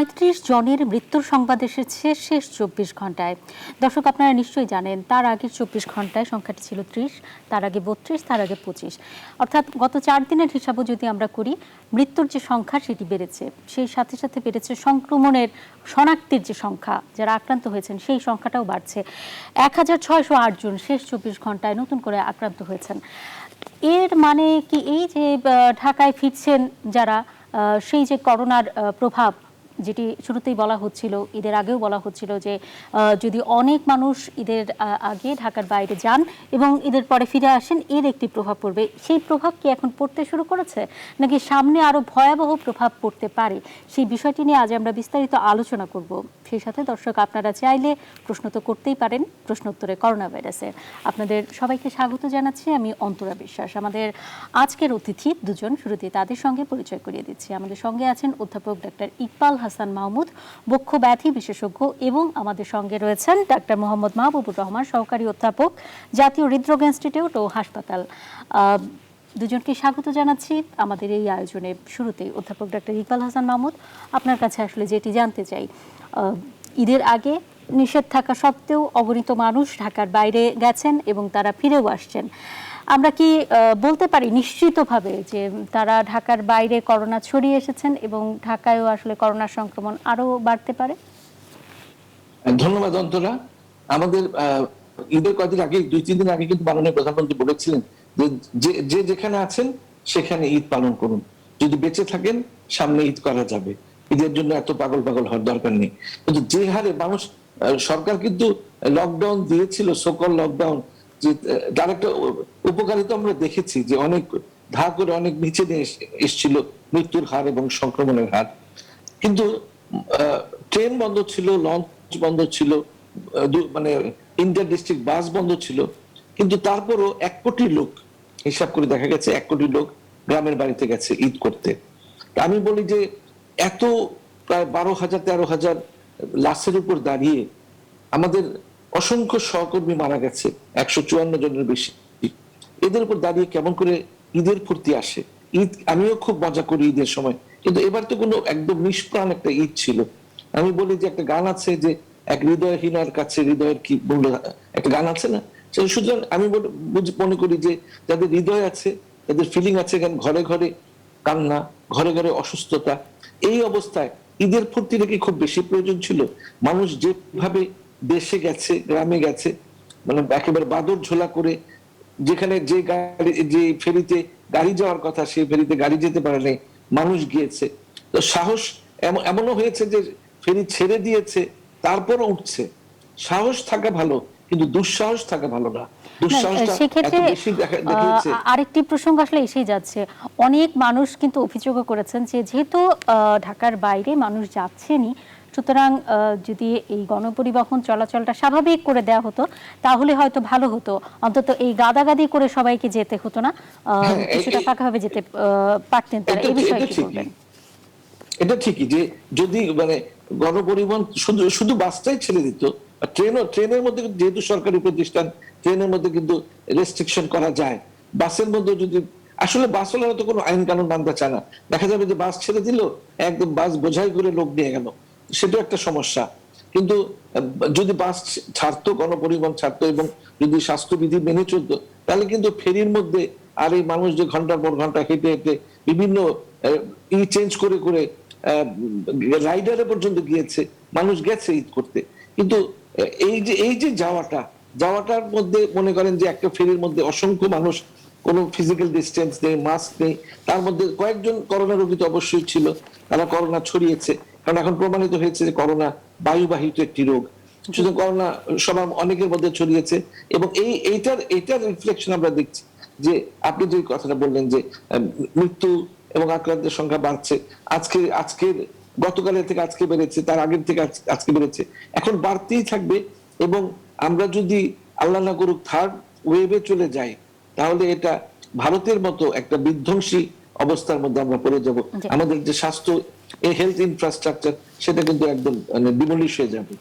৩৫ জনের মৃত্যুর সংবাদ এসেছে শেষ ২৪ ঘন্টায়। দর্শক, আপনারা নিশ্চয়ই জানেন তার আগের ২৪ ঘন্টায় সংখ্যাটি ছিল ৩০, তার আগে ৩২, তার আগে ২৫। অর্থাৎ গত ৪ দিনের হিসাবও যদি আমরা করি, মৃত্যুর যে সংখ্যা সেটি বেড়েছে, সেই সাথে সাথে বেড়েছে সংক্রমণের শনাক্তের যে সংখ্যা, যারা আক্রান্ত হয়েছেন সেই সংখ্যাটাও বাড়ছে। ১,৬০৮ জন শেষ ২৪ ঘন্টায় নতুন করে আক্রান্ত হয়েছেন। এর মানে কি এই যে ঢাকায় ফিরছেন যারা, সেই যে করোনার প্রভাব যেটি শুরুতেই বলা হচ্ছিল, ঈদের আগেও বলা হচ্ছিল যে যদি অনেক মানুষ ঈদের আগে ঢাকার বাইরে যান এবং ঈদের পরে ফিরে আসেন, এর একটি প্রভাব পড়বে, সেই প্রভাব কি এখন পড়তে শুরু করেছে নাকি সামনে আরও ভয়াবহ প্রভাব পড়তে পারে, সেই বিষয়টি নিয়ে আজ আমরা বিস্তারিত আলোচনা করব। সেই সাথে দর্শক, আপনারা চাইলে প্রশ্ন তো করতেই পারেন প্রশ্নোত্তরে করোনা ভাইরাসের। আপনাদের সবাইকে স্বাগত জানাচ্ছি, আমি অন্তরা বিশ্বাস। আমাদের আজকের অতিথি দুজন, শুরুতে তাদের সঙ্গে পরিচয় করিয়ে দিচ্ছি। আমাদের সঙ্গে আছেন অধ্যাপক ডাক্তার ইকবাল হাসান মাহমুদ, বক্ষ ব্যাধি বিশেষজ্ঞ, এবং আমাদের সঙ্গে রয়েছেন ডাক্তার মোহাম্মদ মাহবুবুর রহমান, সহকারী অধ্যাপক, জাতীয় হৃদরোগ ইনস্টিটিউট ও হাসপাতাল। দুজনকে স্বাগত জানাচ্ছি আমাদের এই আয়োজনে। শুরুতেই অধ্যাপক ডাক্তার ইকবাল হাসান মাহমুদ, আপনার কাছে আসলে যেটি জানতে চাই, ঈদের আগে নিষেধ থাকা সত্ত্বেও অগণিত মানুষ ঢাকার বাইরে গেছেন এবং তারা ফিরেও আসছেন। আমরা কি বলতে পারি নিশ্চিতভাবে যে তারা ঢাকার বাইরে করোনা ছড়িয়ে এসেছেন এবং ঢাকায়ও আসলে করোনার সংক্রমণ আরো বাড়তে পারে? ধন্যবাদ অন্তরা। আমাদের ঈদের কয়েকদিন আগে, ২-৩ দিন আগে কিন্তু মাননীয় প্রধানমন্ত্রী বলেছিলেন যে যেখানে আছেন সেখানে ঈদ পালন করুন, যদি বেঁচে থাকেন সামনে ঈদ করা যাবে, ঈদের জন্য এত পাগল পাগল হওয়ার দরকার নেই। কিন্তু যে হারে মানুষ, সরকার কিন্তু লকডাউন দিয়েছিল, সকল লকডাউন, যে তার একটা উপকারিতা আমরা দেখেছি যে অনেক ধা করে অনেক নিচে নিয়ে এসেছিল মৃত্যুর হার এবং সংক্রমণের হার। কিন্তু ট্রেন বন্ধ ছিল, লঞ্চ বন্ধ ছিল, মানে ইন্টার ডিস্ট্রিক্ট বাস বন্ধ ছিল, কিন্তু তারপরও ১ কোটি লোক, হিসাব করে দেখা গেছে ১ কোটি লোক গ্রামের বাড়িতে গেছে ঈদ করতে। আমি বলি যে এত প্রায় ১২,০০০ ১৩,০০০ লাশের উপর দাঁড়িয়ে আমাদের অসংখ্য সহকর্মী মারা গেছে, ১৫৪ জনের বেশি। এদের উপর দাঁড়িয়ে কেমন করে ঈদের ফুর্তি আসে? ঈদ আমিও খুব মজা করি ঈদের সময়, কিন্তু এবার তো কোনো একদম নিষ্প্রাণ একটা ঈদ ছিল। আমি বলি যে একটা গান আছে যে এক হৃদয়হীনার কাছে হৃদয়ের কি মূল্য, একটা গান আছে না? সুতরাং আমি মনে করি যে যাদের হৃদয় আছে, যাদের ফিলিং আছে, ঘরে ঘরে কান্না, ঘরে ঘরে অসুস্থতা, এই অবস্থায় ঈদের ফুর্তি নাকি খুব বেশি প্রয়োজন ছিল? মানুষ যেভাবে দেশে গেছে, গ্রামে গেছে, মানে একেবারে বাদর ঝোলা করে, যেখানে যে গাড়ি, যে ফেরিতে গাড়ি যাওয়ার কথা সেই ফেরিতে গাড়ি যেতে পারে নাই, মানুষ গিয়েছে। তো সাহস এমনও হয়েছে যে ফেরি ছেড়ে দিয়েছে তারপরও উঠছে। সাহস থাকা ভালো, কিন্তু দুঃসাহস থাকা ভালো না। সেক্ষেত্রে আরেকটি প্রসঙ্গ আসলে এসেই যাচ্ছে, অনেক মানুষ কিন্তু অভিযোগ করেছেন যে যেহেতু ঢাকার বাইরে মানুষ যাচ্ছেনই, সুতরাং যদি এই গণপরিবহন চলাচলটা স্বাভাবিক করে দেওয়া হতো তাহলে হয়তো ভালো হতো, অন্তত এই গাদাগাদি করে সবাইকে যেতে হতো না, কিছুটা ফাঁকাভাবে যেতে পারতেন তারা। এই বিষয়ে কি বলবেন? এটা ঠিকই যে যদি মানে গণপরিবহন শুধু বাসটাই ছেড়ে দিত, ট্রেনের মধ্যে যেহেতু সরকারি প্রতিষ্ঠান, ট্রেনের মধ্যে কিন্তু রেস্ট্রিকশন করা যায়। বাসের মধ্যে যদি, আসলে বাস হলে তো কোনো আইন কানুন মানতে চায় না, দেখা যাবে যে বাস ছেড়ে দিল, একদম বাস বোঝাই করে লোক নিয়ে গেল, সেটাও একটা সমস্যা। কিন্তু যদি বাস ছাড়তো, গণপরিবহন ছাড়তো এবং যদি স্বাস্থ্যবিধি মেনে চলতো, তাহলে কিন্তু ফেরির মধ্যে আর এই মানুষ যে ঘন্টার পর ঘন্টা হেঁটে হেঁটে বিভিন্ন চেঞ্জ করে করে রাইডারে পর্যন্ত গিয়েছে, মানুষ গেছে ঈদ করতে। কিন্তু এই যে যাওয়াটার মধ্যে মনে করেন যে একটা ফেরির মধ্যে অসংখ্য মানুষ, কোনো ফিজিক্যাল ডিস্টেন্স নেই, মাস্ক নেই, তার মধ্যে কয়েকজন করোনা রোগী তো অবশ্যই ছিল, তারা করোনা ছড়িয়েছে, কারণ এখন প্রমাণিত হয়েছে যে করোনা বায়ুবাহিত একটি রোগ। শুধু করোনা সবার অনেকের মধ্যে ছড়িয়েছে এবং এইটার রিফ্লেকশন আমরা দেখছি যে আপনি যে কথাটা বললেন যে মৃত্যু এবং আক্রান্তের সংখ্যা বাড়ছে, আজকের গতকালের থেকে আজকে বেড়েছে, তার আগের থেকে আজকে বেড়েছে, এখন বাড়তেই থাকবে। এবং আমরা যদি আল্লাহ না করুক থার্ড ওয়েভে চলে যাই, তাহলে এটা ভারতের মতো একটা বিধ্বংসী অবস্থার মধ্যে আমরা পড়ে যাব। আমাদের যে স্বাস্থ্য, এই হেলথ ইনফ্রাস্ট্রাকচার, সেটা কিন্তু একদম ডিমলিশ হয়ে যাবে।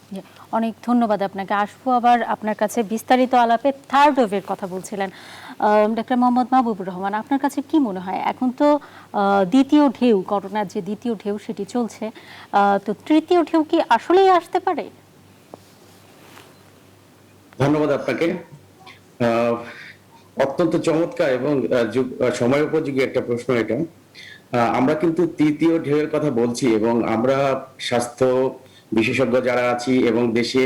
অনেক ধন্যবাদ আপনাকে। আসবো আবার আপনার কাছে বিস্তারিত আলাপে। থার্ড ওয়েভের কথা বলছিলেন, ডক্টর মোহাম্মদ মাহবুবুর রহমান, আপনার কাছে কি মনে হয় এখন তো দ্বিতীয় ঢেউ, করোনার যে দ্বিতীয় ঢেউ সেটি চলছে, তো তৃতীয় ঢেউ কি আসলেই আসতে পারে? ধন্যবাদ আপনাকে। আহ, অত্যন্ত চমৎকার এবং সময় উপযোগী একটা প্রশ্ন এটা। আমরা কিন্তু তৃতীয় ঢেউয়ের কথা বলছি এবং আমরা স্বাস্থ্য বিশেষজ্ঞ যারা আছি এবং দেশে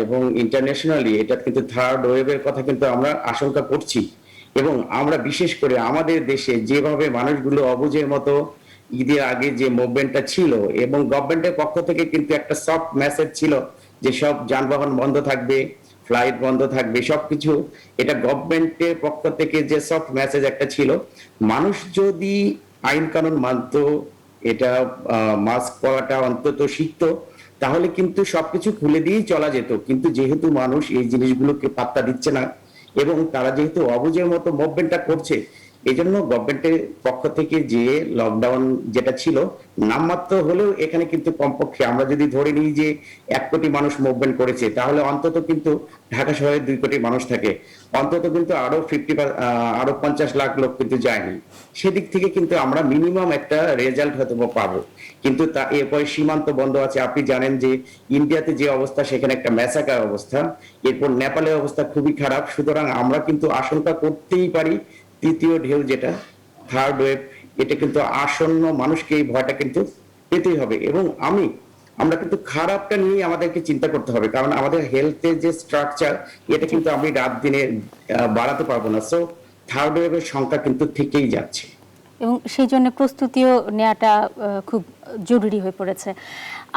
এবং ইন্টারন্যাশনালি এটা কিন্তু থার্ড ওয়েভের কথা কিন্তু আমরা আশঙ্কা করছি। এবং আমরা বিশেষ করে আমাদের দেশে যেভাবে মানুষগুলো অবুঝের মতো ঈদের আগে যে মুভমেন্টটা ছিল এবং গভর্নমেন্টের পক্ষ থেকে কিন্তু একটা সফট মেসেজ ছিল যে সব যানবাহন বন্ধ থাকবে, ফ্লাইট বন্ধ থাকবে, সবকিছু, এটা গভর্নমেন্টের পক্ষ থেকে যে সফট মেসেজ একটা ছিল, মানুষ যদি আইন কানুন মানত, এটা মাস্ক পরাটা অন্তত শিখতো, তাহলে কিন্তু সবকিছু খুলে দিয়েই চলা যেত। কিন্তু যেহেতু মানুষ এই জিনিসগুলোকে পাত্তা দিচ্ছে না এবং তারা যেহেতু অবুঝের মতো মুভমেন্টটা করছে, এই জন্য গভর্নমেন্টের পক্ষ থেকে যে লকডাউন যেটা ছিল নামমাত্র হলেও এখানে কিন্তু কমপক্ষে আমরা যদি ধরে নিই যে 1 কোটি মানুষ মুভমেন্ট করেছে, তাহলে অন্তত কিন্তু ঢাকা শহরে 2 কোটি মানুষ থাকে, অন্তত কিন্তু আরো 50 লাখ লোক কিন্তু যায়নি। সেদিক থেকে কিন্তু আমরা মিনিমাম একটা রেজাল্ট হয়তো পাবো। কিন্তু তা এরপরে সীমান্ত বন্ধ আছে, আপনি জানেন যে ইন্ডিয়াতে যে অবস্থা, সেখানে একটা ম্যাসাকার অবস্থা, এরপর নেপালের অবস্থা খুবই খারাপ। সুতরাং আমরা কিন্তু আশঙ্কা করতেই পারি তৃতীয় ঢেউ যেটা থার্ড ওয়েভ, এটা কিন্তু আসন্ন, মানুষকে এই ভয়টা কিন্তু পেতেই হবে। এবং আমরা কিন্তু খারাপটা নিয়ে আমাদেরকে চিন্তা করতে হবে, কারণ আমাদের হেলথের যে স্ট্রাকচার, এটা কিন্তু আমি রাত দিনে বাড়াতে পারবো না। সো থার্ড ওয়েভের সংখ্যা কিন্তু থেকেই যাচ্ছে এবং সেই জন্য প্রস্তুতিও নেওয়াটা খুব জরুরি হয়ে পড়েছে।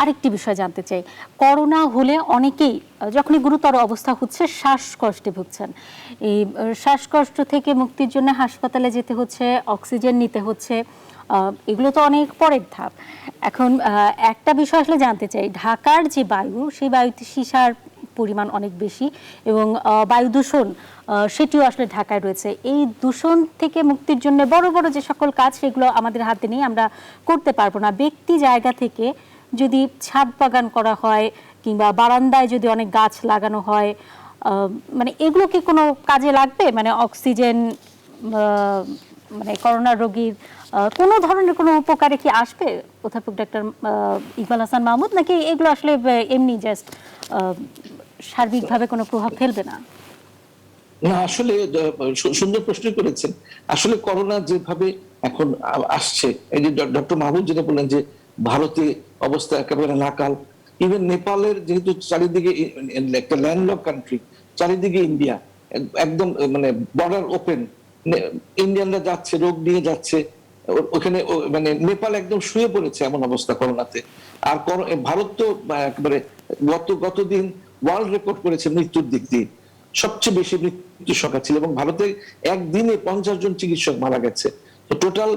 আরেকটি বিষয় জানতে চাই, করোনা হলে অনেকেই যখনই গুরুতর অবস্থা হচ্ছে শ্বাসকষ্টে ভুগছেন। এই শ্বাসকষ্ট থেকে মুক্তির জন্য হাসপাতালে যেতে হচ্ছে, অক্সিজেন নিতে হচ্ছে, এগুলো তো অনেক পরের ধাপ। এখন একটা বিষয় আসলে জানতে চাই, ঢাকার যে বায়ু, সেই বায়ুতে সীসার পরিমাণ অনেক বেশি এবং বায়ু দূষণ সেটিও আসলে ঢাকায় রয়েছে। এই দূষণ থেকে মুক্তির জন্য বড় বড় যে সকল কাজ, সেগুলো আমাদের হাতে নেই, আমরা করতে পারবো না। ব্যক্তি জায়গা থেকে যদি ছাদ বাগান করা হয় কিংবা বারান্দায় যদি অনেক গাছ লাগানো হয়, মানে এগুলো কি কোনো কাজে লাগবে? মানে অক্সিজেন, মানে করোনা রোগীর কোনো ধরনের কোনো উপকারে কি আসবে অধ্যাপক ডক্টর ইকবাল হাসান মাহমুদ, নাকি এগুলো আসলে এমনি জাস্ট সার্বিকভাবে কোনো প্রভাব ফেলবে না? না, আসলে সুন্দর প্রশ্ন করেছেন। আসলে করোনা যেভাবে এখন আসছে, এই যে ডক্টর মাহবুব যেটা বললেন যে ভারতে অবস্থা একেবারে নাকাল, ইভেন নেপালের যেহেতু চারিদিকে একটা ল্যান্ডলক কান্ট্রি, চারিদিকে ইন্ডিয়া, একদম মানে বর্ডার ওপেন, ইন্ডিয়ানরা যাচ্ছে, রোগ নিয়ে যাচ্ছে ওখানে, মানে নেপাল একদম শুয়ে পড়েছে এমন অবস্থা করোনাতে। আর ভারত তো একেবারে গতদিন ওয়ার্ল্ড রেকর্ড করেছে মৃত্যুর দিক দিয়ে, সবচেয়ে বেশি মৃত্যুর সংখ্যা ছিল এবং ভারতে একদিনে 50 জন চিকিৎসক মারা গেছে। তো টোটাল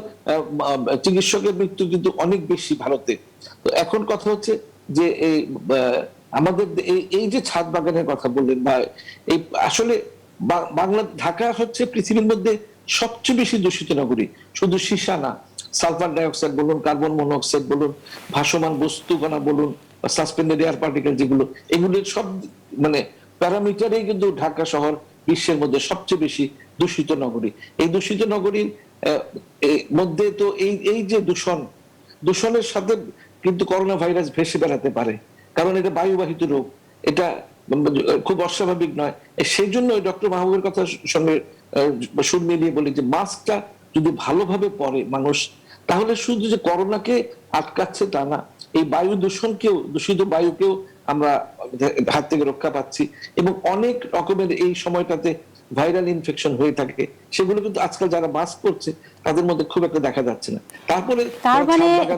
চিকিৎসকের মৃত্যু কিন্তু অনেক বেশি ভারতে। তো এখন কথা হচ্ছে যে এই আমাদের এই যে ছাদ বাগানের কথা বললেন, বা এই আসলে বাংলা, ঢাকা হচ্ছে পৃথিবীর মধ্যে সবচেয়ে বেশি দূষিত নগরী। শুধু সীসা না, সালফার ডাইঅক্সাইড বলুন, কার্বন মনোক্সাইড বলুন, ভাসমান বস্তুকণা বলুন, সাসপেন্ডেড এয়ার পার্টিকেল যেগুলো, এগুলোর সব মানে প্যারামিটারেই কিন্তু ঢাকা শহর বিশ্বের মধ্যে সবচেয়ে বেশি দূষিত নগরী। এই দূষিত নগরীর মধ্যে তো এই যে দূষণের সাথে কিন্তু করোনা ভাইরাস ভেসে বেড়াতে পারে, কারণ এটা বায়ুবাহিত রোগ, এটা খুব অস্বাভাবিক নয়। সেই জন্য ডক্টর মাহবুবের কথার সঙ্গে সুর মিলিয়ে বলি যে মাস্কটা যদি ভালোভাবে পরে মানুষ, তাহলে শুধু যে করোনাকে আটকাচ্ছে তা না, এই বায়ু দূষণকেও, দূষিত বায়ুকেও আমরা হাত থেকে রক্ষা পাচ্ছি। এবং অনেক রকমের এই সময়টাতে ভাইরাল ইনফেকশন হয়ে থাকে, সেগুলো কিন্তু আজকাল যারা মাস্ক করছে তাদের মধ্যে খুব একটা দেখা যাচ্ছে না। তারপরে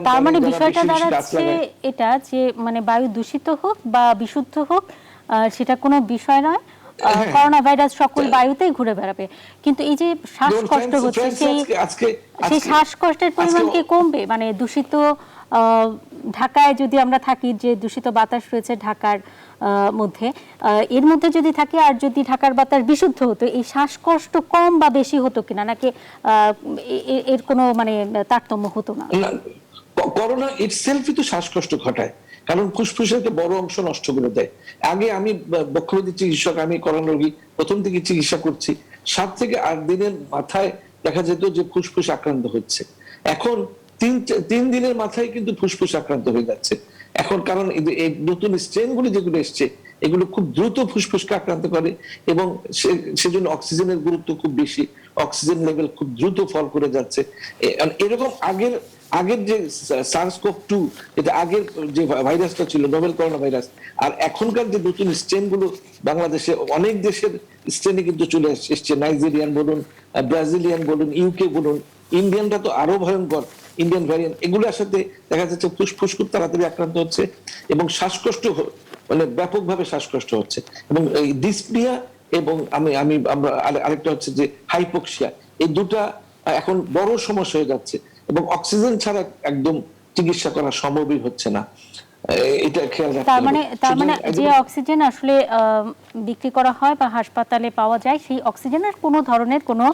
তার মানে বিষয়টা দাঁড়াচ্ছে এটা যে মানে বায়ু দূষিত হোক বা বিশুদ্ধ হোক, সেটা কোনো বিষয় নয়, করোনা ভাইরাস সকল বায়ুতেই ঘুরে বেড়াবে। কিন্তু এই যে শ্বাসকষ্ট হচ্ছে, সেই শ্বাসকষ্টের পরিমাণ কি কমবে? মানে দূষিত ঢাকায় যদি আমরা থাকি, যে দূষিত বাতাস রয়েছে ঢাকার মধ্যে, এর মধ্যে যদি থাকি, আর যদি ঢাকার বাতাস বিশুদ্ধ হতো, এই শ্বাসকষ্ট কম বা বেশি হতো কিনা, নাকি এর কোনো মানে তারতম্য হতো না? করোনা ইটসেলফই তো শ্বাসকষ্ট ঘটায়, কারণ ফুসফুসের বড় অংশ নষ্ট করে দেয়। আগে আমি বক্ষব্যাধি চিকিৎসক, আমি করোনা রোগী প্রথম থেকে চিকিৎসা করছি, 7 থেকে 8 দিনের মাথায় দেখা যেত যে ফুসফুস আক্রান্ত হচ্ছে। এখন 3 দিনের মাথায় কিন্তু ফুসফুস আক্রান্ত হয়ে যাচ্ছে এখন, কারণ এই নতুন স্ট্রেনগুলি যেগুলো এসছে এগুলো খুব দ্রুত ফুসফুসকে আক্রান্ত করে এবং সেজন্য অক্সিজেনের গুরুত্ব খুব বেশি, অক্সিজেন লেভেল খুব দ্রুত ফল করে যাচ্ছে। এরকম আগের যে SARS-CoV-2, এটা আগের যে ভাইরাসটা ছিল নোভেল করোনা ভাইরাস, আর এখনকার যে নতুন স্ট্রেন গুলো বাংলাদেশে অনেক দেশের স্ট্রেনে কিন্তু চলে এসছে, নাইজেরিয়ান বলুন, ব্রাজিলিয়ান বলুন, ইউকে বলুন, ইন্ডিয়ানটা তো আরো ভয়ঙ্কর, ইন্ডিয়ান ভ্যারিয়েন্ট, এগুলোর সাথে দেখা যাচ্ছে ফুসফুস খুব তাড়াতাড়ি আক্রান্ত হচ্ছে এবং শ্বাসকষ্ট মানে ব্যাপকভাবে শ্বাসকষ্ট হচ্ছে এবং এই ডিসপ্নিয়া এবং আমরা আরেকটা হচ্ছে যে হাইপোক্সিয়া, এই দুটা এখন বড় সমস্যা হয়ে যাচ্ছে এবং অক্সিজেন ছাড়া একদম চিকিৎসা করা সম্ভবই হচ্ছে না। এটা খেয়াল রাখতে হবে। তার মানে যে অক্সিজেন আসলে বিক্রি করা হয় বা হাসপাতালে পাওয়া যায়, সেই অক্সিজেনের কোনো ধরনের কোনো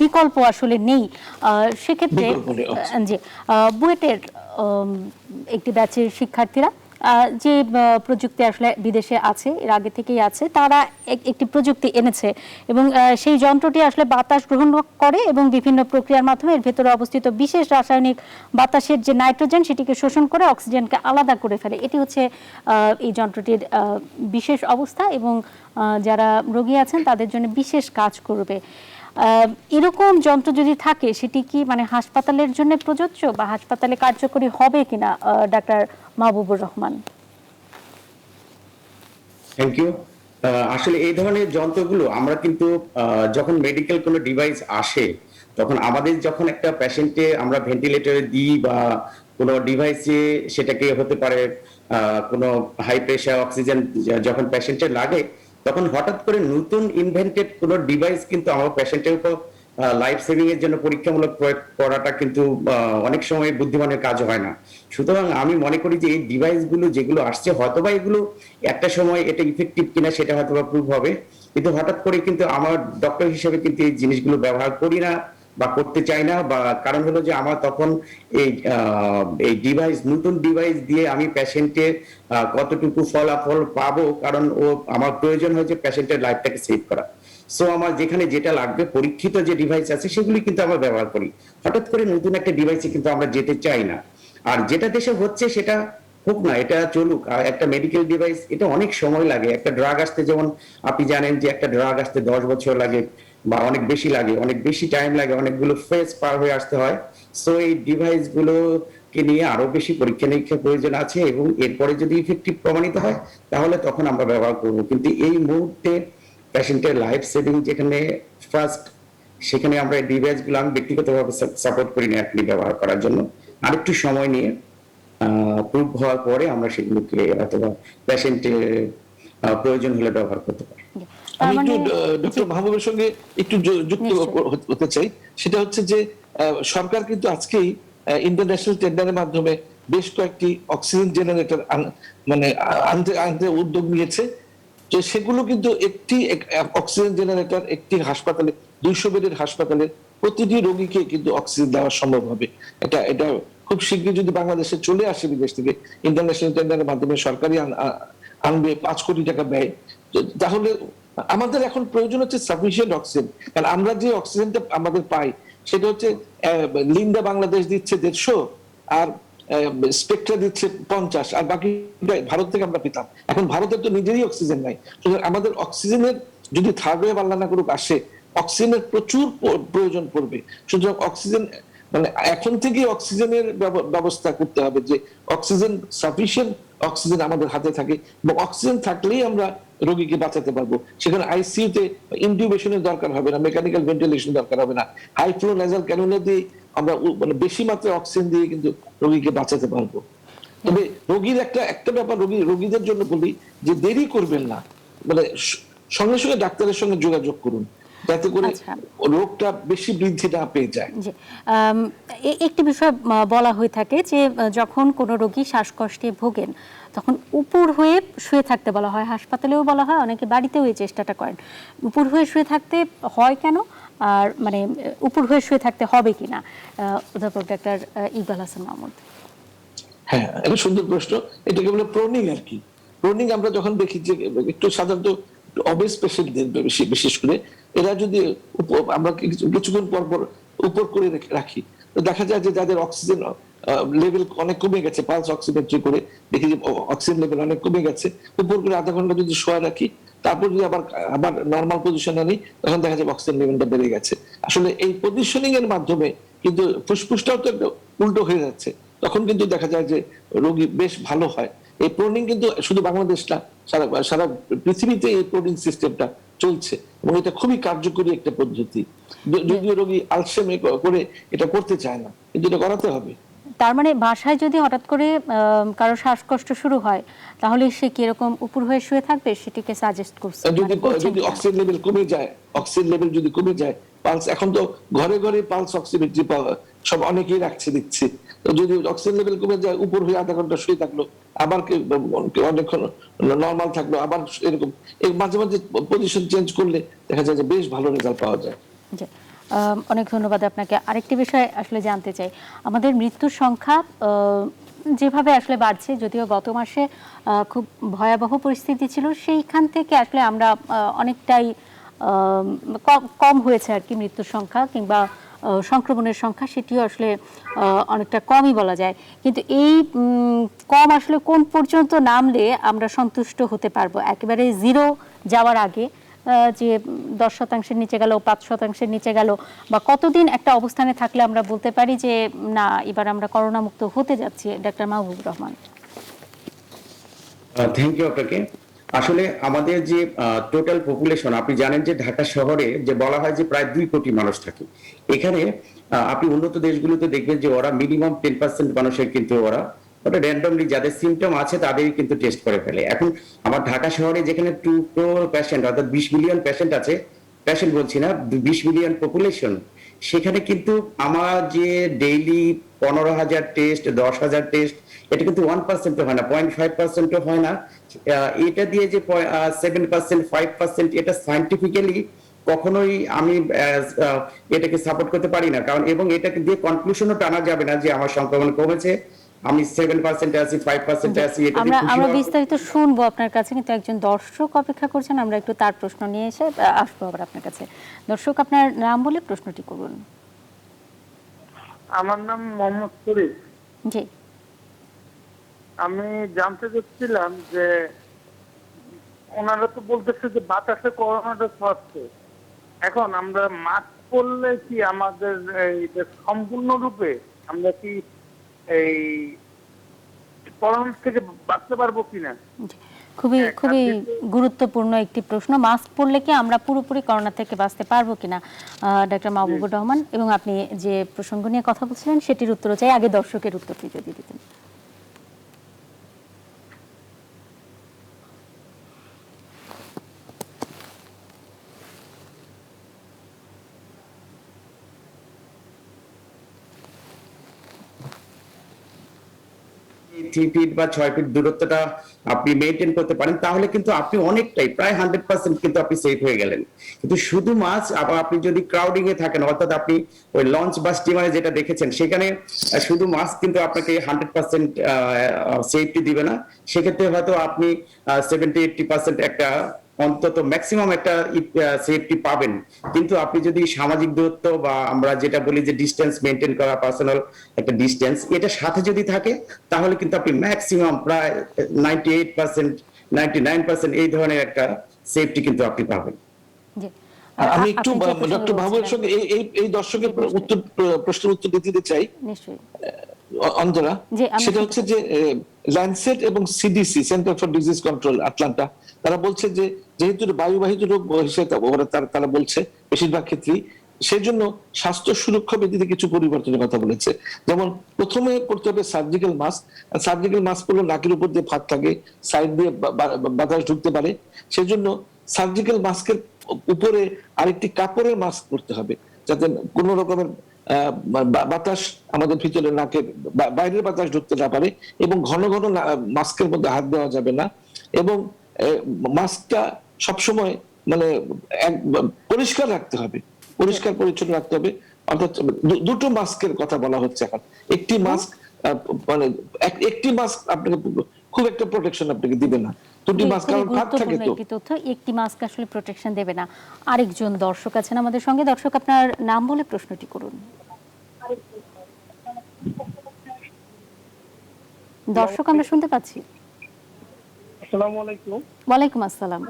বিকল্প আসলে নেই। সেক্ষেত্রে যে বুয়েটের একটি ব্যাচের শিক্ষার্থীরা যে প্রযুক্তি আসলে বিদেশে আছে, এর আগে থেকেই আছে, তারা একটি প্রযুক্তি এনেছে এবং সেই যন্ত্রটি আসলে বাতাস গ্রহণ করে এবং বিভিন্ন প্রক্রিয়ার মাধ্যমে এর ভেতরে অবস্থিত বিশেষ রাসায়নিক বাতাসের যে নাইট্রোজেন সেটিকে শোষণ করে অক্সিজেনকে আলাদা করে ফেলে। এটি হচ্ছে এই যন্ত্রটির বিশেষ অবস্থা এবং যারা রোগী আছেন তাদের জন্য বিশেষ কাজ করবে। এরকম যন্ত্র যদি থাকে সেটি কি মানে হাসপাতালের জন্য প্রযোজ্য বা হাসপাতালে কার্যকরী হবে কিনা, doctor Mahbubur Rahman? Thank you. আসলে এই ধরনের যন্ত্রগুলো আমরা কিন্তু যখন মেডিকেল কোনো ডিভাইস আসে তখন আমাদের যখন একটা পেশেন্টে আমরা ভেন্টিলেটরে দিই বা কোনো ডিভাইসে, সেটাকে হতে পারে কোনো হাই প্রেশার অক্সিজেন যখন পেশেন্টের লাগে, তখন হঠাৎ করে নতুন ইনভেন্টেড কোনো ডিভাইস কিন্তু আমার পেশেন্টের উপর লাইফ সেভিং এর জন্য পরীক্ষামূলক প্রয়োগ করাটা কিন্তু অনেক সময় বুদ্ধিমানের কাজ হয় না। সুতরাং আমি মনে করি যে এই ডিভাইসগুলো যেগুলো আসছে হয়তোবা এগুলো একটা সময় এটা ইফেক্টিভ কিনা সেটা হয়তোবা প্রুভ হবে, কিন্তু হঠাৎ করে কিন্তু আমার ডক্টর হিসেবে কিন্তু এই জিনিসগুলো ব্যবহার করি না বা করতে চাই না। বা কারণ হলো যে আমার তখন এই ডিভাইস, নতুন ডিভাইস দিয়ে আমি পেশেন্টের কতটুকু ফলাফল পাবো, কারণ আমার প্রয়োজন হয়েছে পেশেন্টের লাইফটাকে সেভ করা। সো আমার যেখানে যেটা লাগবে পরীক্ষিত যে ডিভাইস আছে সেগুলি কিন্তু আমরা ব্যবহার করি। হঠাৎ করে নতুন একটা ডিভাইসে কিন্তু আমরা যেতে চাই না। আর যেটা দেশে হচ্ছে সেটা হোক না, এটা চলুক। আর একটা মেডিকেল ডিভাইস, এটা অনেক সময় লাগে। একটা ড্রাগ আসতে, যেমন আপনি জানেন যে একটা ড্রাগ আসতে 10 বছর লাগে বা অনেক বেশি লাগে, অনেক বেশি টাইম লাগে, অনেকগুলো ফেজ পার হয়ে আসতে হয়। সো এই ডিভাইস গুলোকে নিয়ে আরো বেশি পরীক্ষা নিরীক্ষার প্রয়োজন আছে এবং এরপরে যদি ইফেক্টিভ প্রমাণিত হয় তাহলে তখন আমরা ব্যবহার করব। কিন্তু এই মুহূর্তে পেশেন্টের লাইফ সেভিং যেখানে ফার্স্ট, সেখানে আমরা এই ডিভাইসগুলো আমি ব্যক্তিগতভাবে সাপোর্ট করি না এখনই ব্যবহার করার জন্য। আরেকটু সময় নিয়ে প্রুভ হওয়ার পরে আমরা সেগুলোকে অথবা পেশেন্টের প্রয়োজন হলে ব্যবহার করতে পারি। আমি একটু ডক্টর মাহবুবের সঙ্গে একটু যুক্ত হতে চাই। সেটা হচ্ছে যে সরকার কিন্তু আজকেই ইন্টারন্যাশনাল টেন্ডারের মাধ্যমে বেশ কয়েকটি অক্সিজেন জেনারেটর মানে আনতে উদ্যোগ নিয়েছে। তো সেগুলো কিন্তু একটি অক্সিজেন জেনারেটর একটি হাসপাতালে, 200 বেডের হাসপাতালে প্রতিটি রোগীকে কিন্তু অক্সিজেন দেওয়া সম্ভব হবে। এটা খুব শীঘ্রই যদি বাংলাদেশে চলে আসে বিদেশ থেকে, ইন্টারন্যাশনাল টেন্ডারের মাধ্যমে সরকারি আনবে 5 কোটি টাকা ব্যয়, তাহলে আমাদের এখন প্রয়োজন হচ্ছে সাফিসিয়েন্ট অক্সিজেন। কারণ আমরা যে অক্সিজেনটা আমাদের পাই সেটা হচ্ছে লিন্ডা বাংলাদেশ দিচ্ছে 150 আর স্পেকট্রা দিচ্ছে 50 আর বাকি ভারত থেকে আমরা পেতাম। এখন ভারতের তো নিজেরই অক্সিজেন নাই। সুতরাং আমাদের অক্সিজেনের যদি থার্ড ওয়েভ আল্লাহ না করুক আসে, অক্সিজেনের প্রচুর প্রয়োজন পড়বে। সুতরাং অক্সিজেন মানে এখন থেকে অক্সিজেনের ব্যবস্থা করতে হবে, যে অক্সিজেন সাফিসিয়েন্ট অক্সিজেন আমাদের হাতে থাকে এবং অক্সিজেন থাকলেই আমরা রোগীকে বাঁচাতে পারবো। সেখানে আইসিইউতে ইনটিউবেশনের দরকার হবে না, মেকানিক্যাল ভেন্টিলেশন দরকার হবে না, হাই ফ্লো নেজাল ক্যানুলা দিয়ে আমরা মানে বেশি মাত্রায় অক্সিজেন দিয়ে কিন্তু রোগীকে বাঁচাতে পারবো। তবে রোগীর একটা ব্যাপার রোগীদের জন্য বলি যে দেরি করবেন না, মানে সঙ্গে সঙ্গে ডাক্তারের সঙ্গে যোগাযোগ করুন যাতে করে রোগটা বেশি বৃদ্ধি না পেয়ে যায়। একটি বিষয় বলা হয়ে থাকে যে যখন কোনো রোগী শ্বাসকষ্টে ভোগেন তখন উপর হয়ে শুয়ে থাকতে বলা হয়, হাসপাতালেও বলা হয়, অনেকে বাড়িতেও এই চেষ্টাটা করেন। উপর হয়ে শুয়ে থাকতে হয় কেন, আর মানে উপর হয়ে শুয়ে থাকতে হবে কিনা? অধ্যাপক ডাক্তার ইকবাল হাসান মাহমুদ। হ্যাঁ, এটা সুন্দর প্রশ্ন। এটাকে বলে প্রোনিং আর কি। প্রোনিং আমরা যখন দেখি যে একটু সাধারণত অবেস পেশেন্টদের বিশেষ করে এরা যদি আমরা কিছুক্ষণ পর পর উপর করে রাখি, তো দেখা যায় যে যাদের অক্সিজেন লেভেল অনেক কমে গেছে, পালস অক্সিমেট্রি করে দেখি যে অক্সিজেন লেভেল অনেক কমে গেছে, উপর করে আধা ঘন্টা যদি শোয়া রাখি, তারপর যদি আবার আবার নর্মাল পজিশনে আনি, তখন দেখা যাবে অক্সিজেন লেভেলটা বেড়ে গেছে। আসলে এই পজিশনিং এর মাধ্যমে কিন্তু ফুসফুসটাও তো একটা উল্টো হয়ে যাচ্ছে, তখন কিন্তু দেখা যায় যে রোগী বেশ ভালো হয়। এই প্রোনিং কিন্তু শুধু বাংলাদেশ না, সারা সারা পৃথিবীতে এই প্রোনিং সিস্টেমটা চলছে এবং এটা খুবই কার্যকরী একটা পদ্ধতি। যদিও রোগী আলসেমে করে এটা করতে চায় না, কিন্তু এটা করাতে হবে। তার মানে বাসায় যদি হঠাৎ করে কারো শ্বাসকষ্ট শুরু হয়, তাহলে সে কিরকম উপর হয়ে শুয়ে থাকবে সেটিকে সাজেস্ট করছে? যদি অক্সিজেন লেভেল কমে যায়, অক্সিজেন লেভেল যদি কমে যায়, পালস এখন তো ঘরে ঘরে পালস অক্সিমেট্রি সব অনেকেই রাখছে দিচ্ছে, তো যদি অক্সিজেন লেভেল কমে যায়, উপর হয়ে আধা ঘন্টা শুয়ে থাকলো, আবার অনেকক্ষণ নর্মাল থাকলো, আবার এরকম মাঝে মাঝে পজিশন চেঞ্জ করলে দেখা যায় যে বেশ ভালো রেজাল্ট পাওয়া যায়। অনেক ধন্যবাদ আপনাকে। আরেকটি বিষয় আসলে জানতে চাই, আমাদের মৃত্যুর সংখ্যা যেভাবে আসলে বাড়ছে, যদিও গত মাসে খুব ভয়াবহ পরিস্থিতি ছিল, সেইখান থেকে আসলে আমরা অনেকটাই কম হয়েছে আর কি মৃত্যুর সংখ্যা কিংবা সংক্রমণের সংখ্যা, সেটিও আসলে অনেকটা কমই বলা যায়। কিন্তু এই কম আসলে কোন পর্যন্ত নামলে আমরা সন্তুষ্ট হতে পারবো? একেবারে জিরো যাওয়ার আগে যে 10% নিচে গেল, 5% নিচে গেল, বা কতদিন একটা অবস্থানে থাকলে আমরা বলতে পারি যে না, এবার আমরা করোনা মুক্ত হতে যাচ্ছি? Doctor Mahbubur Rahman. Thank you আপনাকে। আসলে আমাদের যে টোটাল পপুলেশন, আপনি জানেন যে ঢাকা শহরে যে বলা হয় যে প্রায় 2 কোটি মানুষ থাকে। এখানে আপনি উন্নত দেশগুলোতে দেখবেন যে ওরা মিনিমাম 10% মানুষের কিন্তু ওরা র্যান্ডমলি যাদের সিমটম আছে তাদেরই কিন্তু টেস্ট করে ফেলে। এখন আমার ঢাকা শহরে যেখানে 2 crore পেশেন্ট, অর্থাৎ 20 মিলিয়ন পেশেন্ট আছে, পেশেন্ট বলছি না, 20 মিলিয়ন পপুলেশন, সেখানে কিন্তু আমার যে ডেইলি 15,000 টেস্ট, 10,000 টেস্ট, এটা কিন্তু 1% হয় না, 0.5% হয় না। এটা দিয়ে যে 7%, 5%, এটা সায়েন্টিফিক্যালি কখনোই আমি এটাকে সাপোর্ট করতে পারি না। কারণ এবং এটাকে দিয়ে কনক্লুশনও টানা যাবে না যে আমার সংক্রমণ কমেছে, আমি 7% আছি, 5% আছি। এটা আমরা বিস্তারিত শুনবো আপনার কাছে, কিন্তু একজন দর্শক অপেক্ষা করছেন, আমরা একটু তার প্রশ্ন নিয়ে এসে আসবো আবার আপনার কাছে। দর্শক, আপনার নাম বলে প্রশ্নটি করুন। আমার নাম মোহাম্মদ শরীফ। জি, আমি জানতে চাচ্ছিলাম যে ওনারা তো বলতেছে যে বাতাসে করোনাটা ছড়াচ্ছে, এখন আমরা মাস্ক পরলে কি আমাদের এইটা সম্পূর্ণরূপে আমরা কি এই করোনা থেকে বাঁচতে পারবো কিনা? খুবই খুবই গুরুত্বপূর্ণ একটি প্রশ্ন। মাস্ক পরলে কি আমরা পুরোপুরি করোনা থেকে বাঁচতে পারবো কিনা, ডাক্তার মাহবুবুর রহমান, এবং আপনি যে প্রসঙ্গ নিয়ে কথা বলছিলেন সেটির উত্তরও চাই। আগে দর্শকের উত্তরটি যদি দিতেন। থ্রি ফিট বা 6 ফিট দূরত্বটা আপনি মেনটেন করতে পারেন, তাহলে কিন্তু আপনি অনেকটাই প্রায় 100% কিন্তু আপনি সেফ হয়ে গেলেন। কিন্তু শুধু মাস্ক, আবার আপনি যদি ক্রাউডিং এ থাকেন, অর্থাৎ আপনি ওই লঞ্চ বা স্টিমারে যেটা দেখেছেন, সেখানে শুধু মাস্ক কিন্তু আপনাকে 100% সেফটি দিবে না। সেক্ষেত্রে হয়তো আপনি 70-80% একটা অন্তত ম্যাক্সিমাম একটা সেফটি পাবেন। কিন্তু আপনি যদি সামাজিক দূরত্ব বা আমরা যেটা বলি যে ডিস্টেন্স মেনটেন করা, পার্সোনাল একটা ডিস্টেন্স, এটা সাথে যদি থাকে, তাহলে কিন্তু আপনি ম্যাক্সিমাম প্রায় 98%, 99% এই ধরনের একটা সেফটি কিন্তু আপনি পাবেন। আমি একটু ডক্টর মাহবুবের সঙ্গে এই দর্শকের প্রশ্নের উত্তর দিতে চাই। নিশ্চয়ই অন্তরা, সেটা হচ্ছে যে ল্যান্ডসেট এবং CDC, centre for disease control, Atlanta, তারা বলছে যে যেহেতু বায়ুবাহিত রোগ হিসেবে তারা বলছে বেশিরভাগ ক্ষেত্রেই, সেজন্য স্বাস্থ্য সুরক্ষা বিধিতে কিছু পরিবর্তনের কথা বলেছে। যেমন প্রথমে পড়তে হবে সার্জিক্যাল মাস্ক। সার্জিক্যাল মাস্ক পরলে নাকের উপর দিয়ে ফাঁক থাকে, সাইড দিয়ে বাতাস ঢুকতে পারে, সেজন্য সার্জিক্যাল মাস্কের উপরে আরেকটি কাপড়ের মাস্ক পরতে হবে, যাতে কোন রকমের বাতাস আমাদের ভিতরে নাকের বাইরের বাতাস ঢুকতে না পারে, এবং ঘন ঘন মাস্কের মধ্যে হাত দেওয়া যাবে না, এবং মাস্কটা সবসময় মানে পরিষ্কার রাখতে হবে, পরিষ্কার পরিচ্ছন্ন রাখতে হবে। অর্থাৎ দুটো মাস্কের কথা বলা হচ্ছে এখন। একটি মাস্ক মানে একটি মাস্ক আপনাকে খুব একটা প্রোটেকশন আপনাকে দিবে না, দুটি খুবই মাস্ক খুবই কারণ ফাঁক থাকে গুরুত্বপূর্ণ তো। একটি তথ্য। একটি মাস্ক আসলে প্রোটেকশন দেবে না। আরেকজন দর্শক আছেন আমাদের সঙ্গে। দর্শক, আপনার নাম বলে প্রশ্নটি করুন। দর্শক, আমরা শুনতে পাচ্ছি। আসসালামু আলাইকুম। ওয়ালাইকুম আসসালাম।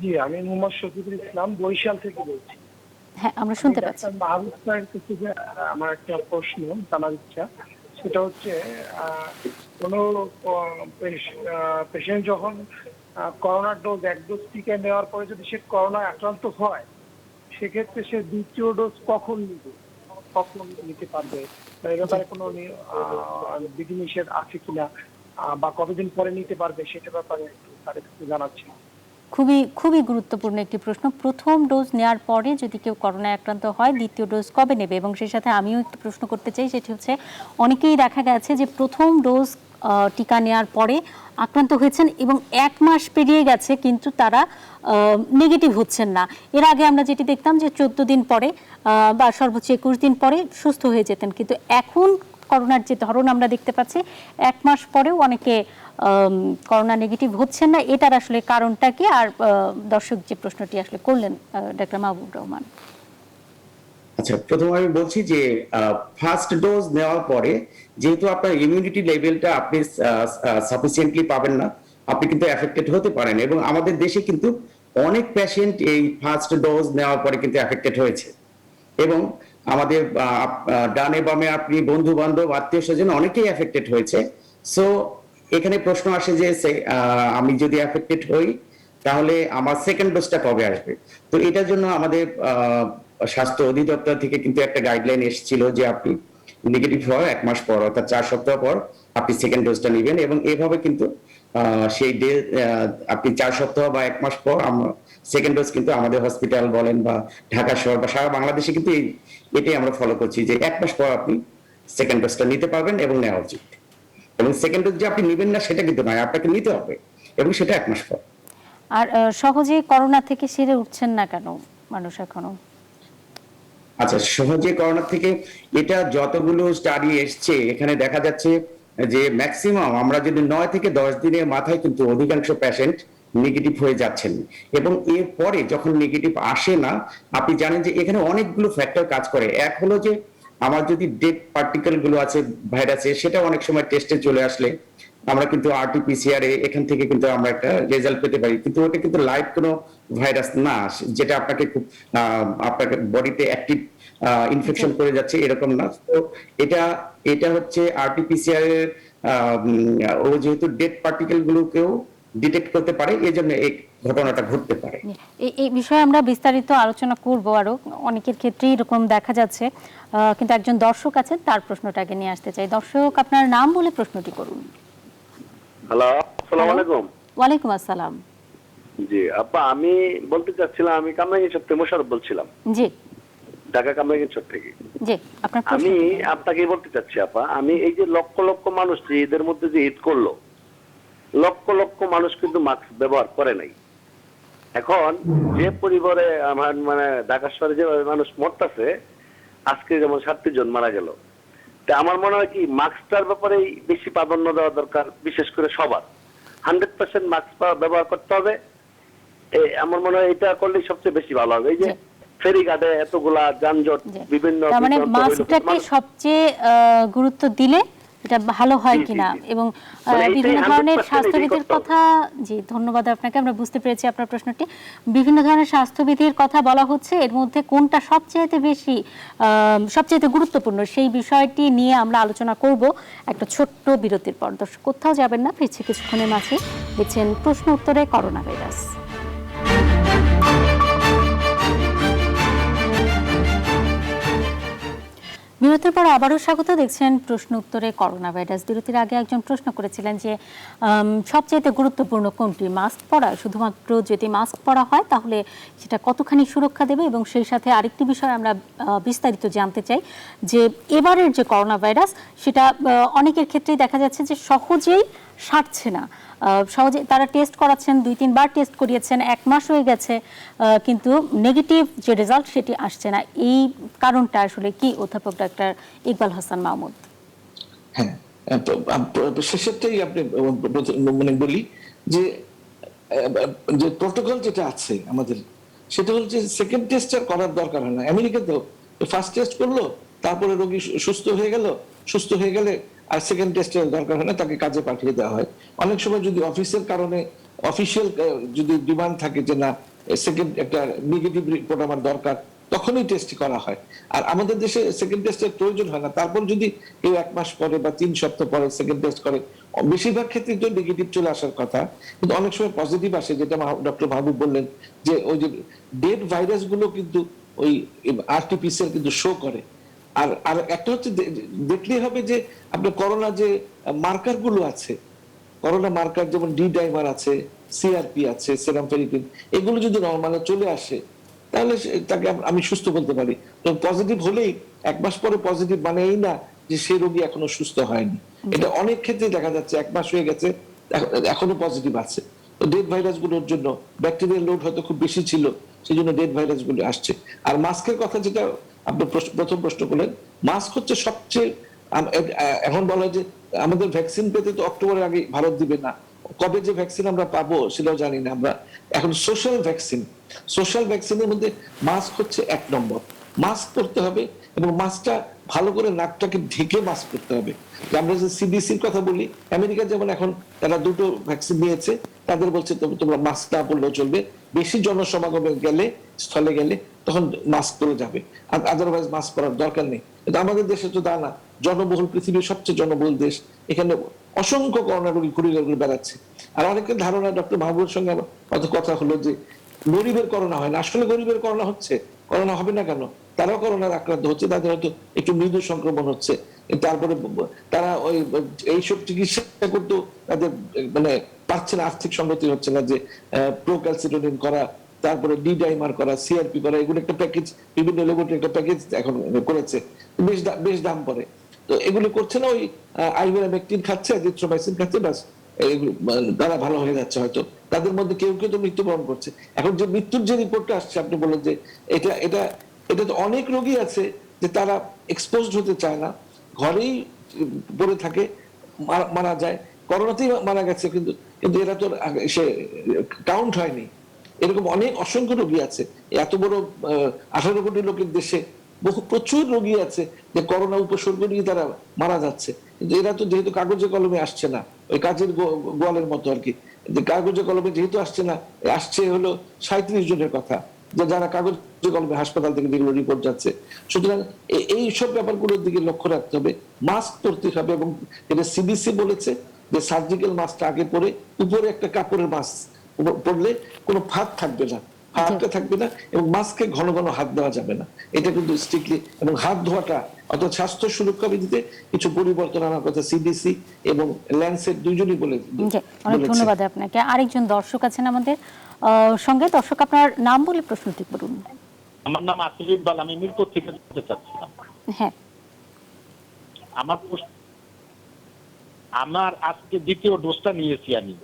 জি, আমি মোহাম্মদ শফিকুল ইসলাম বরিশাল থেকে বলছি। হ্যাঁ, আমরা শুনতে পাচ্ছি। ডাক্তার মাহবুব স্যারের কাছে যে আমার একটা প্রশ্ন জানার ইচ্ছা, সেটা হচ্ছে কোনো পেশেন্ট যখন করোনার ডোজ এক ডোজ টিকা নেওয়ার পরে যদি সে করোনায় আক্রান্ত হয়, সেক্ষেত্রে সে দ্বিতীয় ডোজ কখন নিতে পারবে, বা এ ব্যাপারে কোনো বিধিনিষেধ আছে কিনা, বা কতদিন পরে নিতে পারবে, সেটার ব্যাপারে একটু তাদের কাছে জানাচ্ছি। খুবই খুবই গুরুত্বপূর্ণ একটি প্রশ্ন। প্রথম ডোজ নেওয়ার পরে যদি কেউ করোনায় আক্রান্ত হয়, দ্বিতীয় ডোজ কবে নেবে? এবং সেই সাথে আমিও একটু প্রশ্ন করতে চাই, সেটি হচ্ছে অনেকেই দেখা গেছে যে প্রথম ডোজ টিকা নেওয়ার পরে আক্রান্ত হয়েছেন এবং 1 মাস পেরিয়ে গেছে কিন্তু তারা নেগেটিভ হচ্ছেন না। এর আগে আমরা যেটি দেখতাম যে 14 দিন পরে বা সর্বোচ্চ 21 দিন পরে সুস্থ হয়ে যেতেন, কিন্তু এখন করোনার যে ধরন আমরা দেখতে পাচ্ছি, 1 মাস পরেও অনেকে করোনা নেগেটিভ হচ্ছেন না। এটার আসলে কারণটা কি? আর দর্শক যে প্রশ্নটি আসলে করলেন ডাক্তার মাহবুব রহমান। আচ্ছা, প্রথমে আমি বলছি যে ফার্স্ট ডোজ নেওয়ার পরে যেহেতু আপনার ইমিউনিটি লেভেলটা আপনি সাফিসিয়েন্টলি পাবেন না, আপনি কিন্তু এফেক্টেড হতে পারেন। এবং আমাদের দেশে কিন্তু অনেক পেশেন্ট এই ফার্স্ট ডোজ নেওয়ার পরে কিন্তু এফেক্টেড হয়েছে। এবং আমাদের ডানে বামে আপনি বন্ধু বান্ধব আত্মীয় স্বজন অনেকেই এফেক্টেড হয়েছে। সো এখানে প্রশ্ন আসে যে আমি যদি এফেক্টেড হই তাহলে আমার সেকেন্ড ডোজটা কবে আসবে? তো এটার জন্য আমাদের স্বাস্থ্য অধিদপ্তর থেকে কিন্তু একটা গাইডলাইন এসেছিল যে আপনি নেগেটিভ হওয়ার 1 মাস পর, অর্থাৎ 4 সপ্তাহ পর আপনি সেকেন্ড ডোজটা নেবেন। এবং এভাবে কিন্তু সেই ডে আপনি 4 সপ্তাহ বা 1 মাস পর আমরা সেকেন্ড ডোজ কিন্তু আমাদের হসপিটাল বলেন বা ঢাকা শহর বা সারা বাংলাদেশে কিন্তু এটাই আমরা ফলো করছি যে 1 মাস পর আপনি সেকেন্ড ডোজটা নিতে পারবেন এবং নেওয়া উচিত। এবং সেকেন্ড ডোজ যে আপনি নেবেন না সেটা কিন্তু নয়, আপনাকে নিতে হবে, এবং সেটা 1 মাস পর। আর সহজেই করোনা থেকে সেরে উঠছেন না কেন মানুষ এখনো? আচ্ছা, সহজে করোনা থেকে এটা যতগুলো স্টাডি এসছে এখানে দেখা যাচ্ছে যে ম্যাক্সিমাম আমরা যদি 9 থেকে 10 দিনের মাথায় কিন্তু অধিকাংশ পেশেন্ট নেগেটিভ হয়ে যাচ্ছেন। এবং এরপরে যখন নেগেটিভ আসে না, আপনি জানেন যে এখানে অনেকগুলো ফ্যাক্টর কাজ করে। এক হলো যে আমার যদি ডেড পার্টিকেল গুলো আছে ভাইরাসে, সেটা অনেক সময় টেস্টে চলে আসলে আমরা কিন্তু আরটিপিসিআর এখান থেকে কিন্তু আমরা একটা রেজাল্ট পেতে পারি, কিন্তু ওটা কিন্তু লাইভ কোনো ভাইরাস না যেটা আপনাকে খুব আপনাকে বডিতে অ্যাক্টিভ ইনফেকশন করে যাচ্ছে এরকম না। তো এটা হচ্ছে আরটিপিসিআর এর ও যেহেতু ডেড পার্টিকেল গুলোকেও ডিটেক্ট করতে পারে, এই জন্য এই ঘটনাটা ঘটতে পারে। এই বিষয়ে আমরা বিস্তারিত আলোচনা করব আরো। অনেকের ক্ষেত্রেই এরকম দেখা যাচ্ছে, কিন্তু একজন দর্শক আছেন, তার প্রশ্নটাকে নিয়ে আসতে চাই। দর্শক, আপনার নাম বলে প্রশ্নটি করুন। হ্যালো, আসসালামু আলাইকুম। ওয়ালাইকুম আসসালাম। জি আপা, আমি বলতে চাচ্ছিলাম, আমি কামরাঙ্গীরচর থেকে মোশাররফ বলছিলাম। জি ঢাকা কামরাঙ্গীরচর থেকে। জি, আপনার প্রশ্ন। আমি আপনাকে বলতে চাচ্ছি আপা, আমি এই যে লক্ষ লক্ষ মানুষ যে ঈদের মধ্যে যে ঈদ করলো, লক্ষ লক্ষ মানুষ কিন্তু মাস্ক ব্যবহার করে নাই। এখন যে পরিবারে আমার মানে ঢাকা শহরে যে মানুষ মরতেছে, আজকে যেমন 37 জন মারা গেল, তা আমার মনে হয় কি মাস্কটার ব্যাপারে বেশি প্রাধান্য দেওয়া দরকার, বিশেষ করে সবার 100% মাস্ক ব্যবহার করতে হবে। আমার মনে হয় এটা করলে সবচেয়ে বেশি ভালো হবে। এই যে ফেরিঘাটে এতগুলা যানজট, বিভিন্ন তার মানে মাস্কটাকে সবচেয়ে গুরুত্ব দিলে এটা ভালো হয় কিনা, এবং বিভিন্ন ধরনের স্বাস্থ্যবিধির কথা। জি, ধন্যবাদ আপনাকে। আমরা বুঝতে পেরেছি আপনার প্রশ্নটি। বিভিন্ন ধরনের স্বাস্থ্যবিধির কথা বলা হচ্ছে, এর মধ্যে কোনটা সবচেয়ে গুরুত্বপূর্ণ সেই বিষয়টি নিয়ে আমরা আলোচনা করব একটা ছোট্ট বিরতির পর। দর্শক, কোথাও যাবেন না, ফিরছি কিছুক্ষণের মাঝে। দেখছেন প্রশ্ন উত্তরে করোনা ভাইরাস। বিরতির পর আবারও স্বাগত। দেখছেন প্রশ্ন উত্তরে করোনা ভাইরাস। বিরতির আগে একজন প্রশ্ন করেছিলেন যে সবচেয়ে গুরুত্বপূর্ণ কোনটি, মাস্ক পরা? শুধুমাত্র যদি মাস্ক পরা হয় তাহলে সেটা কতখানি সুরক্ষা দেবে? এবং সেই সাথে আরেকটি বিষয় আমরা বিস্তারিত জানতে চাই যে এবারের যে করোনা ভাইরাস, সেটা অনেকের ক্ষেত্রেই দেখা যাচ্ছে যে সহজেই সারছে না। সহজে তারা টেস্ট করাচ্ছেন, 2-3 বার টেস্ট করিয়েছেন, 1 মাস হয়ে গেছে, কিন্তু নেগেটিভ যে রেজাল্ট সেটি আসছে না। এই কারণটা আসলে কি, অধ্যাপক ডাক্তার ইকবাল হাসান মাহমুদ? হ্যাঁ, শেষেরটাই আপনি মানে বলি যে যে প্রোটোকল যেটা আছে আমাদের, সেটা হচ্ছে সেকেন্ড টেস্ট আর করার দরকার হয় না। আমেরিকাতেও ফার্স্ট টেস্ট করলো, তারপরে রোগী সুস্থ হয়ে গেল, সুস্থ হয়ে গেলে আর সেকেন্ড টেস্টের দরকার হয় না, তাকে কাজে পাঠিয়ে দেওয়া হয়। অনেক সময় যদি অফিসের কারণে অফিসিয়াল যদি ডিমান্ড থাকে যে না সেকেন্ড একটা নেগেটিভ রিপোর্ট আমার দরকার, তখনই টেস্ট করা হয়। আর আমাদের দেশে সেকেন্ড টেস্টের প্রয়োজন হয় না। তারপর যদি কেউ 1 মাস পরে বা 3 সপ্তাহ পরে সেকেন্ড টেস্ট করে, বেশিরভাগ ক্ষেত্রে তো নেগেটিভ চলে আসার কথা, কিন্তু অনেক সময় পজিটিভ আসে, যেটা ডক্টর মাহবুব বললেন যে ওই যে ডেড ভাইরাস গুলো কিন্তু ওই আরটিপিসিআর কিন্তু শো করে। আর আর একটা হচ্ছে দেখলেই হবে যে আপনার করোনা যে মার্কার গুলো আছে, করোনা মার্কার যেমন ডি ডাইমার আছে, সিআরপি আছে, সেরাম ফেরিটিন, এগুলো যদি নরমালে চলে আসে, তাহলে তাকে আমি সুস্থ বলতে পারি। তো পজিটিভ হলেই 1 মাস পরে পজিটিভ মানে এই না যে সে রোগী এখনো সুস্থ হয়নি। এটা অনেক ক্ষেত্রে দেখা যাচ্ছে 1 মাস হয়ে গেছে এখনো পজিটিভ আছে। তো ডেড ভাইরাস গুলোর জন্য ব্যাকটেরিয়াল লোড হয়তো খুব বেশি ছিল, সেই জন্য ডেড ভাইরাস গুলো আসছে। আর মাস্কের কথা যেটা আপনি প্রথম প্রশ্ন করলেন, মাস্ক হচ্ছে সবচেয়ে এখন বলা হয় যে আমাদের ভ্যাকসিন পেতে তো অক্টোবরের আগে ভারত দিবে না, কবে যে ভ্যাকসিন আমরা পাবো সেটাও জানি না আমরা। এখন সোশ্যাল ভ্যাকসিনের মধ্যে মাস্ক হচ্ছে 1 নম্বর। মাস্ক পরতে হবে এবং মাস্কটা ভালো করে নাকটাকে ঢেকে মাস্ক করতে হবে। যে আমরা যে সিডিসির কথা বলি, আমেরিকা যেমন এখন তারা 2টো ভ্যাকসিন নিয়েছে, তাদের বলছে তোমরা মাস্ক না পরলেও চলবে, বেশি জনসমাগমে গেলে, স্থলে গেলে তখন মাস্ক পরে যাবে, আর আদারওয়াইজ মাস্ক পরার দরকার নেই। কিন্তু আমাদের দেশে তো তা না, জনবহুল, পৃথিবীর সবচেয়ে জনবহুল দেশ, এখানে অসংখ্য করোনা রোগী ঘুরে বেড়াচ্ছে। আর অনেকের ধারণা, ডক্টর মাহবুবের সঙ্গে আমার কথা হলো যে গরিবের করোনা হয় না। আসলে গরিবের করোনা হচ্ছে, করোনা হবে না কেন? তারাও করোনার আক্রান্ত হচ্ছে, তাদের হয়তো একটু মৃদু সংক্রমণ হচ্ছে, তারপরে তারা ওই এইসব চিকিৎসা করতেও তাদের মানে পাচ্ছে না, আর্থিক সংগতি হচ্ছে না যে প্রোক্যালসিটোনিন করা, তারপরে ডি ডাইমার করা, সিআরপি করা, এগুলো একটা প্যাকেজ, বিভিন্ন লেবরেটরি একটা প্যাকেজ এখন করেছে, বেশ দাম পড়ে। তো এগুলো করছে না, ওই আইভারমেকটিন খাচ্ছে, এজিথ্রোমাইসিন খাচ্ছে, ব্যাস তারা ভালো হয়ে যাচ্ছে। হয়তো তাদের মধ্যে কেউ কেউ তো মৃত্যুবরণ করছে। এখন যে মৃত্যুর যে রিপোর্টটা আসছে, আপনি বললেন যে এটা এটা এটা তো অনেক রোগী আছে যে তারা এক্সপোজড হতে চায় না, ঘরেই পড়ে থাকে, মারা যায়, করোনাতেই মারা গেছে, কিন্তু কিন্তু এরা তো সে কাউন্ট হয়নি। এরকম অনেক অসংখ্য রোগী আছে। এত বড় 18 কোটি লোকের দেশে প্রচুর রোগী আছে যে করোনা উপসর্গ নিয়ে তারা মারা যাচ্ছে, কিন্তু এরা তো যেহেতু কাগজে কলমে আসছে না, ওই কাজের গোয়ালের মতো আর কি, কাগজে কলমে যেহেতু আসছে না, আসছে হলো 37 জনের কথা, যে যারা কাগজে কলমে হাসপাতাল থেকে যেগুলো রিপোর্ট যাচ্ছে। সুতরাং এই সব ব্যাপারগুলোর দিকে লক্ষ্য রাখতে হবে, মাস্ক পরতে হবে, এবং এটা সিডিসি বলেছে যে সার্জিক্যাল মাস্কটা আগে পরে উপরে একটা কাপড়ের মাস্ক পরলে কোনো ফাঁক থাকবে না, হাতটা থাকবে না, এবং মাস্কে ঘন ঘন হাত দেওয়া যাবে না, এটা কিন্তু স্ট্রিক্টলি। এবং হাত ধোয়াটা, অর্থাৎ স্বাস্থ্য সুরক্ষা বিধিতে কিছু পরিবর্তন আনার কথা সিডিসি এবং ল্যান্সেট দুইজনই বলে। অনেক ধন্যবাদ আপনাকে। আরেকজন দর্শক আছেন আমাদের সঙ্গে। দর্শক, আপনার নাম বলে প্রশ্নটি করুন। আমার নাম আসিফ ইকবাল, আমি মিরপুর থেকে জানতে চাচ্ছিলাম। হ্যাঁ, আমার আজকে দ্বিতীয় ডোজটা নিয়েছি আমি,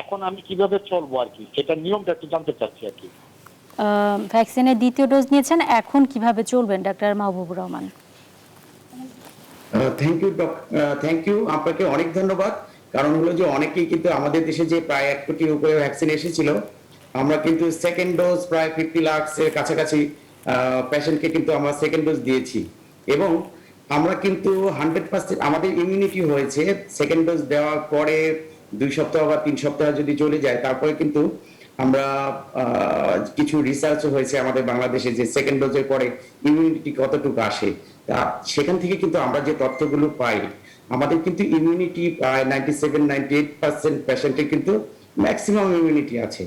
এখন আমি কিভাবে চলবো আর কি, সেটা নিয়মটা একটু জানতে চাচ্ছি আর কি। ভ্যাকসিনের দ্বিতীয় ডোজ নিয়েছেন, এখন কিভাবে চলবেন doctor Mahbubur Rahman? Thank you আপনাকে অনেক ধন্যবাদ। কারণ হলো যে অনেকেই কিন্তু আমাদের দেশে যে প্রায় 1 কোটির উপরে ভ্যাকসিন এসেছিল, আমরা কিন্তু সেকেন্ড ডোজ প্রায় 50 লাখের কাছাকাছি পেশেন্টকে কিন্তু আমরা সেকেন্ড ডোজ দিয়েছি, এবং আমরা কিন্তু 100% আমাদের ইমিউনিটি হয়েছে সেকেন্ড ডোজ দেওয়ার পরে 2 সপ্তাহ বা 3 সপ্তাহ যদি চলে যায়, তারপরে কিন্তু আমরা কিছু রিসার্চ হয়েছে আমাদের বাংলাদেশে যে সেকেন্ড ডোজের পরে ইমিউনিটি কতটুকু আসে, তা সেখান থেকে কিন্তু আমরা যে তথ্যগুলো পাই, আমাদের কিন্তু ইমিউনিটি প্রায় 97-98% পেশেন্টের কিন্তু ম্যাক্সিমাম ইমিউনিটি আছে।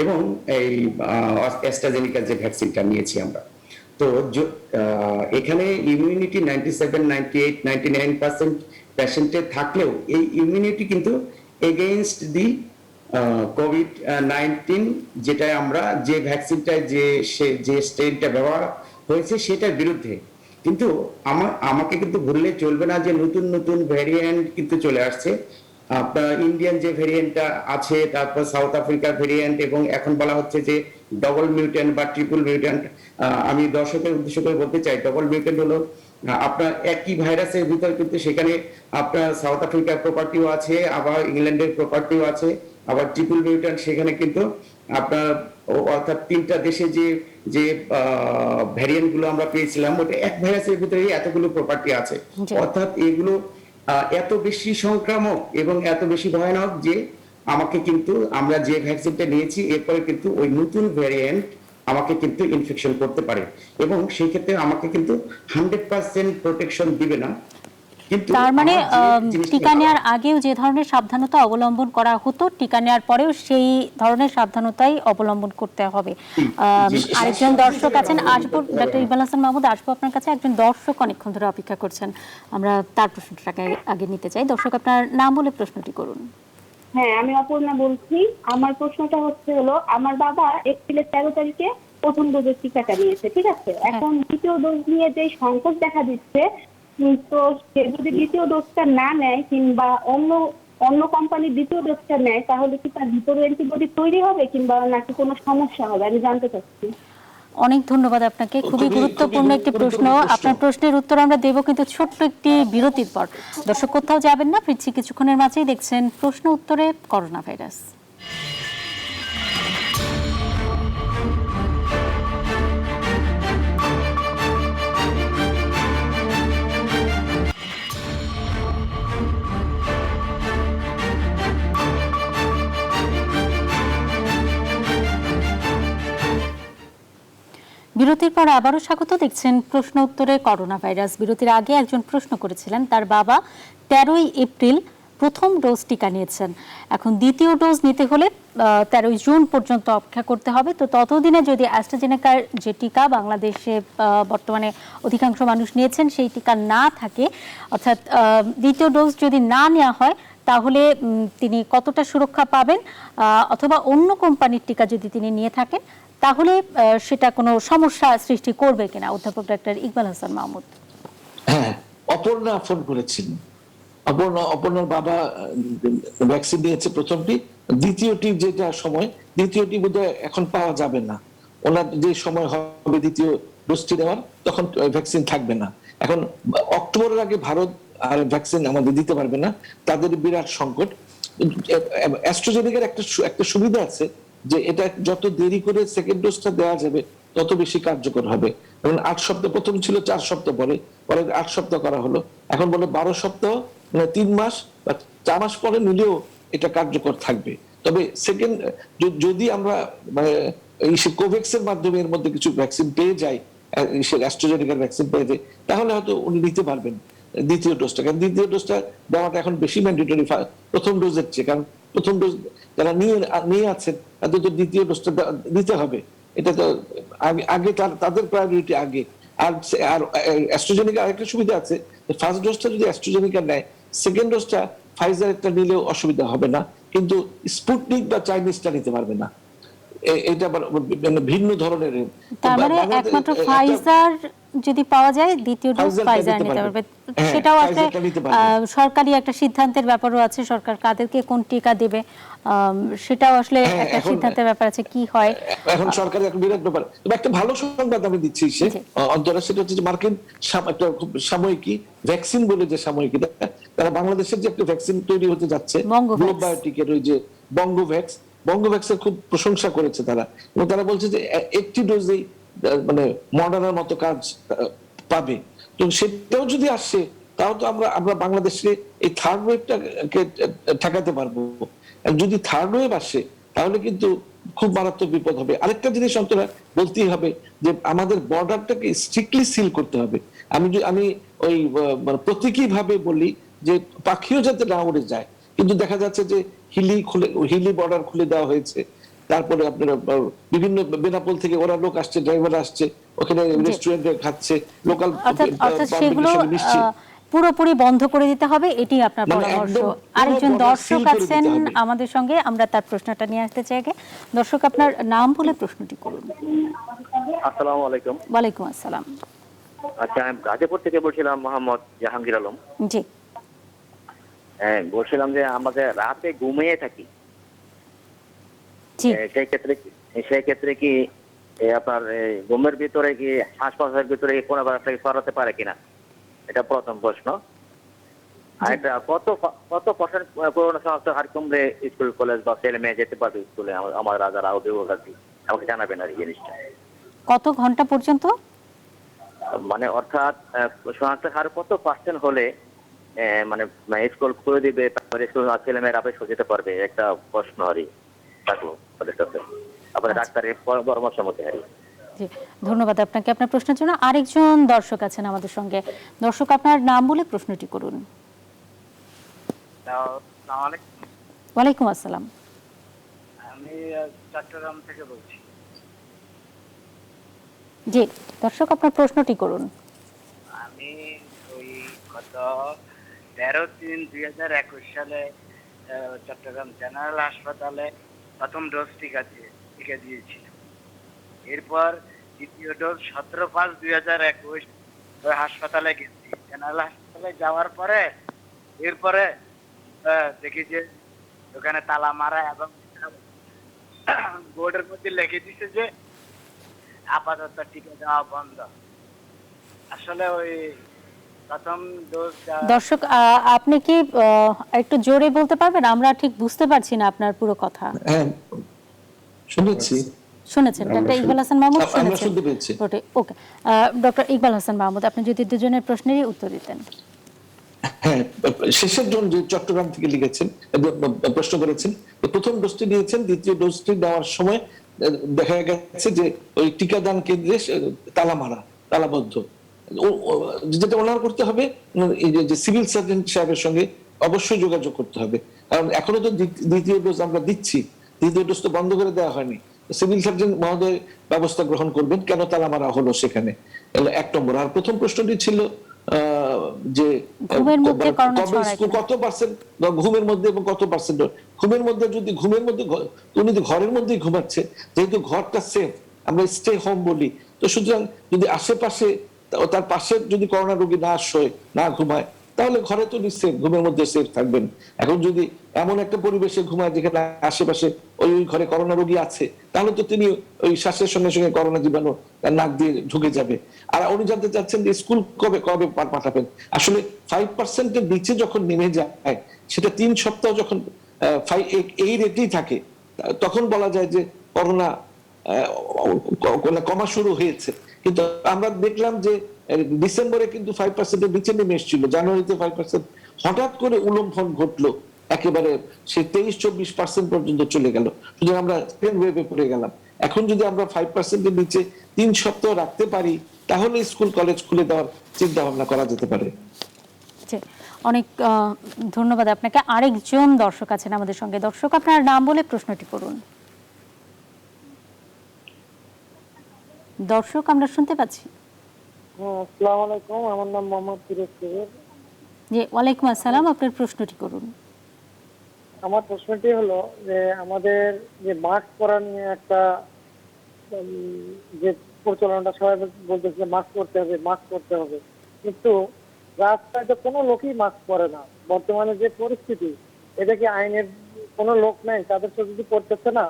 এবং এই অ্যাস্ট্রাজেনিকার যে ভ্যাকসিনটা নিয়েছি আমরা, তো এখানে ইমিউনিটি 97-98-99% পেশেন্টের থাকলেও এই ইমিউনিটি কিন্তু এগেইনস্ট দি কোভিড-19, যেটা আমরা যে ভ্যাকসিনটা যে স্ট্রেনটা ব্যবহার হয়েছে সেটার বিরুদ্ধে। কিন্তু আমাকে কিন্তু ভুললে চলবে না যে নতুন নতুন ভ্যারিয়েন্ট কিন্তু চলে আসছে। আপনার ইন্ডিয়ান যে ভ্যারিয়েন্টটা আছে, তারপর সাউথ আফ্রিকার ভ্যারিয়েন্ট, এবং এখন বলা হচ্ছে যে ডবল মিউট্যান্ট বা ট্রিপল মিউট্যান্ট। আমি দর্শকের উদ্দেশ্য করে বলতে চাই, ডবল মিউট্যান্ট হলো আপনার একই ভাইরাসের ভিতর কিন্তু সেখানে আপনার সাউথ আফ্রিকার প্রপার্টিও আছে, আবার ইংল্যান্ডের প্রপার্টিও আছে, আবার ট্রিপল মিউট্যান্ট সেখানে কিন্তু আপনার অর্থাৎ 3টা দেশে যে যে ভ্যারিয়েন্ট গুলো আমরা পেয়েছিলাম ওটা এক ভাইরাসের ভিতরে এতগুলো প্রপার্টি আছে। জি। অর্থাৎ এগুলো এত বেশি সংক্রামক এবং এত বেশি ভয়ানক যে আমাকে কিন্তু আমরা যে ভ্যাকসিনটা নিয়েছি এরপরে কিন্তু ওই নতুন ভ্যারিয়েন্ট আমাকে কিন্তু ইনফেকশন করতে পারে এবং সেই ক্ষেত্রে আমাকে কিন্তু 100% প্রোটেকশন দিবে না। কিন্তু তার মানে আমার যে জিনিসটা টিকা নেওয়ার আগেও যে ধরনের সাবধানতা অবলম্বন করা হতো, টিকা নেওয়ার পরেও সেই ধরনের সাবধানতাই অবলম্বন করতে হবে। আরেকজন দর্শক আছেন, আসবো ডক্টর ইকবাল হাসান মাহমুদ, আসবো আপনার কাছে। একজন দর্শক অনেকক্ষণ ধরে অপেক্ষা করছেন, আমরা তার প্রশ্নটাকে আগে নিতে চাই। দর্শক, আপনার নাম বলে প্রশ্নটি করুন। হ্যাঁ, আমি অপর্ণা বলছি। আমার প্রশ্নটা হলো আমার বাবা এপ্রিলের 13 তারিখে প্রথম ডোজের টিকাটা নিয়েছে, ঠিক আছে? এখন দ্বিতীয় ডোজ নিয়ে যে সংকট দেখা দিচ্ছে, তো সে যদি দ্বিতীয় ডোজটা না নেয় কিংবা অন্য কোম্পানির দ্বিতীয় ডোজটা নেয়, তাহলে কি তার ভিতরে অ্যান্টিবডি তৈরি হবে কিংবা নাকি কোনো সমস্যা হবে, আমি জানতে চাচ্ছি। অনেক ধন্যবাদ আপনাকে, খুবই গুরুত্বপূর্ণ একটি প্রশ্ন। আপনার প্রশ্নের উত্তর আমরা দেব, কিন্তু ছোট্ট একটি বিরতির পর। দর্শক, কোথাও যাবেন না, ফিরছি কিছুক্ষণের মাঝেই। দেখছেন প্রশ্ন উত্তরে করোনা ভাইরাস। বিরতির পর আবারও স্বাগত। দেখছেন প্রশ্ন উত্তরে করোনা ভাইরাস। বিরতির আগে একজন প্রশ্ন করেছিলেন, তার বাবা 13ই এপ্রিল প্রথম ডোজ টিকা নিয়েছেন, এখন দ্বিতীয় ডোজ নিতে হলে 13ই জুন পর্যন্ত অপেক্ষা করতে হবে। তো ততদিনে যদি অ্যাস্ট্রাজেনেকার যে টিকা বাংলাদেশে বর্তমানে অধিকাংশ মানুষ নিয়েছেন সেই টিকা না থাকে, অর্থাৎ দ্বিতীয় ডোজ যদি না নেওয়া হয়, তাহলে তিনি কতটা সুরক্ষা পাবেন, অথবা অন্য কোম্পানির টিকা যদি তিনি নিয়ে থাকেন তাহলে সেটা কোনো সমস্যা সৃষ্টি করবে কিনা? অধ্যাপক ডক্টর ইকবাল হাসান মাহমুদ। হ্যাঁ, অপর্ণা ফোন করেছিলেন। অপর্ণার বাবা ভ্যাকসিন নিয়েছে প্রথমটি, দ্বিতীয়টি যেটা সময়, দ্বিতীয়টি বোধহয় এখন পাওয়া যাবে না। ওনার যে সময় হবে দ্বিতীয় ডোজটি নেওয়ার, তখন ভ্যাকসিন থাকবে না। এখন অক্টোবরের আগে ভারত আর ভ্যাকসিন আমাদের দিতে পারবে না, তাদের বিরাট সংকট। অ্যাস্ট্রাজেনেকার একটা সুবিধা আছে যে এটা যত দেরি করে সেকেন্ড ডোজটা দেওয়া যাবে তত বেশি কার্যকর হবে। যেমন 8 সপ্তাহ, প্রথম ছিল 4 সপ্তাহ, পরে 8 সপ্তাহ করা হলো, এখন বলে 12 সপ্তাহ, মানে 3 মাস বা 4 মাস পরে নিলেও এটা কার্যকর থাকবে। তবে সেকেন্ড যদি আমরা মানে এই কোভ্যাক্সের মাধ্যমে এর মধ্যে কিছু ভ্যাকসিন পেয়ে যাই, অ্যাস্ট্রাজেনেকার ভ্যাকসিন পেয়ে যায়, তাহলে হয়তো উনি নিতে পারবেন দ্বিতীয় ডোজটা। কারণ দ্বিতীয় ডোজটা দেওয়াটা এখন বেশি ম্যান্ডেটরি প্রথম ডোজের চেয়ে। কারণ প্রথম ডোজ যারা নিয়ে আছেন তাদের তো দ্বিতীয় ডোজটা দিতে হবে, এটা তো আগে তাদের প্রায়োরিটি আগে। আর অ্যাস্ট্রাজেনেকা আরেকটা সুবিধা আছে, ফার্স্ট ডোজটা যদি অ্যাস্ট্রাজেনেকা নেয়, সেকেন্ড ডোজটা ফাইজারটা নিলেও অসুবিধা হবে না, কিন্তু স্পুটনিক বা চাইনিজটা নিতে পারবে না। এটা মানে ভিন্ন ধরনের। তার মানে একমাত্র ফাইজার যদি পাওয়া যায়, দ্বিতীয় ডোজ ফাইজার নিতে পারবে। সেটাও আসলে সরকারি একটা সিদ্ধান্তের ব্যাপারও আছে, সরকার কাদেরকে কোন টিকা দেবে সেটাও আসলে একটা সিদ্ধান্তের ব্যাপার আছে, কি হয় এখন সরকারের একটা বিরাট ব্যাপার। তবে একটা ভালো সংবাদ আমি দিচ্ছি অন্তরা, সেটা হচ্ছে যে মার্কিন একটা খুব সাময়িকী ভ্যাকসিন বলে যে সাময়িকীটা, তারা বাংলাদেশের যে একটা ভ্যাকসিন তৈরি হতে যাচ্ছে গ্লোবায়োটিকের, ওই যে বঙ্গোভ্যাক্সের খুব প্রশংসা করেছে তারা, এবং তারা বলছে যে একটি ডোজেই মানে মডার্নার মতো কাজ পাবে। তো সেটাও যদি আসে, তাও তো আমরা বাংলাদেশকে এই থার্ড ওয়েভটাকে ঠেকাতে পারবো। যদি থার্ড ওয়েভ আসে তাহলে কিন্তু খুব মারাত্মক বিপদ হবে। আরেকটা জিনিস অন্তরা বলতেই হবে যে আমাদের বর্ডারটাকে স্ট্রিক্টলি সিল করতে হবে। আমি ওই প্রতীকী ভাবে বলি যে পাখিও যাতে না উড়ে যায়, কিন্তু দেখা যাচ্ছে যে হিলি বর্ডার খুলে দেওয়া হয়েছে। তারপরে আপনার বিভিন্ন বেনাপোল থেকে ওরা লোক আসছে, ড্রাইভার আসছে, ওখানে রেস্টুরেন্টে খাচ্ছে, লোকাল সেগুলো পুরোপুরি বন্ধ করে দিতে হবে, এটি আপনার পরামর্শ। আরেকজন দর্শক আছেন আমাদের সঙ্গে, আমরা তার প্রশ্নটা নিয়ে আসতে চাই। দর্শক, আপনার নাম বলে প্রশ্নটি করুন। আসসালামু আলাইকুম। ওয়ালাইকুম আসসালাম। আচ্ছা, আমি গাজীপুর থেকে বলছিলাম, মোহাম্মদ জাহাঙ্গীর আলম। জি। হ্যাঁ, বলছিলাম যে আমাদের রাতে ঘুমিয়ে থাকি, সেই ক্ষেত্রে কি আপনার ঘুমের ভিতরে কি শ্বাস প্রশ্বাসের ভিতরে কোনো ছড়াতে পারে কিনা? এটা প্রথম প্রশ্ন। আর এটা কত পার্সেন্ট করোনা শনাক্ত হার কমলে স্কুল কলেজ বা ছেলে মেয়ে যেতে পারবে স্কুলে? আমার যারা অভিভাবক আছে আমাকে জানাবেন আর এই জিনিসটা। কত ঘন্টা পর্যন্ত? মানে অর্থাৎ শনাক্ত হার কত পার্সেন্ট হলে মানে স্কুল খুলে দিবে, তারপরে স্কুল ছেলে মেয়েরা আবার যেতে পারবে, একটা প্রশ্ন আর থাকলো তাদের কাছে আপনার ডাক্তারের পরামর্শ মতে আর। জি, ধন্যবাদ আপনাকে আপনার প্রশ্নের জন্য। আরেকজন দর্শক আছেন আমাদের সঙ্গে। দর্শক, আপনার নাম বলে প্রশ্নটি করুন। ওয়ালাইকুম আসসালাম। আমি চট্টগ্রাম থেকে বলছি। জি দর্শক, আপনার প্রশ্নটি করুন। আমি ওই গত 13/3/2021 সালে চট্টগ্রাম জেনারেল হাসপাতালে প্রথম ডোজ টিকা দিয়েছি। এরপর দ্বিতীয় ডোজ 17/5/2021 ওই হাসপাতালে গেছি। জেনারেল হাসপাতালে যাওয়ার পরে এরপরে দেখি যে ওখানে তালা মারা এবং বোর্ডের মধ্যে লিখে দিছে যে আপাতত টিকা দেওয়া বন্ধ। আসলে ওই প্রথম ডোজ। দর্শক, আপনি কি একটু জোরে বলতে পারবেন? আমরা ঠিক বুঝতে পারছি না আপনার পুরো কথা। হ্যাঁ, শুনেছি। শুনেছেন ডক্টর ইকবাল হাসান মাহমুদ? আমরা শুনেছেন? শুনতে পেয়েছি। ওকে, ডক্টর ইকবাল হাসান মাহমুদ, আপনি যদি দুজনের প্রশ্নেরই উত্তর দিতেন। হ্যাঁ, শেষের জন যে চট্টগ্রাম থেকে লিখেছেন, প্রশ্ন করেছেন, প্রথম ডোজটি নিয়েছেন, দ্বিতীয় ডোজটি দেওয়ার সময় দেখা গেছে যে ওই টিকাদান কেন্দ্রে তালাবদ্ধ। যেটা ওনার করতে হবে, এই যে সিভিল সার্জন সাহেবের সঙ্গে অবশ্যই যোগাযোগ করতে হবে, কারণ এখনো তো দ্বিতীয় ডোজ আমরা দিচ্ছি, দ্বিতীয় ডোজ তো বন্ধ করে দেওয়া হয়নি। সিভিল সার্জন মহোদয় ব্যবস্থা গ্রহণ করবেন কেন তালা মারা হলো সেখানে, 1 নম্বর। আর প্রথম প্রশ্নটি ছিল যে কত পার্সেন্ট ঘুমের মধ্যে এবং কত পার্সেন্ট ঘুমের মধ্যে, যদি উনি ঘরের মধ্যেই ঘুমাচ্ছে, যেহেতু ঘরটা সেফ, আমরা স্টে হোম বলি, তো সুতরাং যদি আশেপাশে তার পাশে যদি করোনা রোগী না শোয়, না ঘুমায়, তাহলে ঘরে তো নিশ্চয় ঘুমের মধ্যে সেফ থাকবেন। এখন যদি এমন একটা পরিবেশে ঘুমায় যেখানে আশেপাশে ওই ঘরে করোনা রোগী আছে, তাহলে তো তিনি ওই শ্বাসের সঙ্গে সঙ্গে করোনা জীবাণু তার নাক দিয়ে ঢুকে যাবে। আর উনি জানতে চাচ্ছেন যে স্কুল কবে পাঠাবেন। আসলে 5%-এর নিচে যখন নেমে যায়, সেটা 3 সপ্তাহ যখন এই রেটেই থাকে, তখন বলা যায় যে করোনা কমা শুরু হয়েছে। কিন্তু আমরা দেখলাম যে ডিসেম্বরে কিন্তু 5%-এর নিচে নেমে এসেছিল, জানুয়ারিতে 5%, হঠাৎ করে উল্লম্ফন ঘটলো, একেবারে সে 23-24% পর্যন্ত চলে গেল। শুধু আমরা সেকেন্ড ওয়েভে পড়ে গেলাম। এখন যদি আমরা 5%-এর নিচে 3 সপ্তাহ রাখতে পারি, তাহলে স্কুল কলেজ খুলে দেওয়ার চিন্তা ভাবনা করা যেতে পারে। অনেক ধন্যবাদ আপনাকে। আরেকজন দর্শক আছেন আমাদের সঙ্গে। দর্শক, আপনার নাম বলে প্রশ্নটি করুন। দর্শক, আমরা শুনতে পাচ্ছি। আসসালামু আলাইকুম, আমার নাম মোহাম্মদ ফিরোজ কবির। জি, ওয়ালাইকুম আসসালাম, আপনার প্রশ্নটি করুন। আমার প্রশ্নটি হলো যে আমাদের যে মাস্ক পরা নিয়ে একটা যে প্রচলনটা, সবাই বলতেছে মাস্ক পরতে হবে, কিন্তু রাস্তায় তো কোনো লোকই মাস্ক পরে না। বর্তমানে যে পরিস্থিতি, এটা কি আইনের কোনো লোক নেই তাদের তো যদি পড়তেছে না?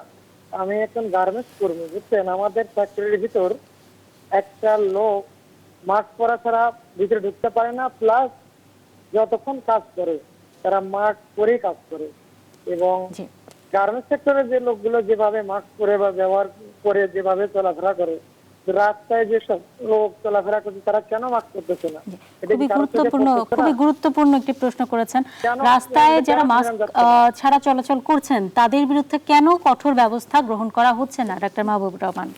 আমি একজন গার্মেন্টস কর্মী, বুঝছেন, আমাদের ফ্যাক্টরির ভিতর একটা লোক মাস্ক পরা ছাড়া ভিতরে ঢুকতে পারে না, প্লাস যতক্ষণ কাজ করে তারা মাস্ক পরেই কাজ করে। এবং গার্মেন্টস সেক্টরে যে লোকগুলো যেভাবে মাস্ক পরে বা ব্যবহার করে যেভাবে চলাফেরা করে, রাস্তায় যেসব লোক চলাফেরা করছে তারা কেন মাস্ক পরতেছে না? খুবই গুরুত্বপূর্ণ একটি প্রশ্ন করেছেন। রাস্তায় যারা মাস্ক ছাড়া চলাচল করছেন তাদের বিরুদ্ধে কেন কঠোর ব্যবস্থা গ্রহণ করা হচ্ছে না, ডাক্তার মাহবুবুর রহমান?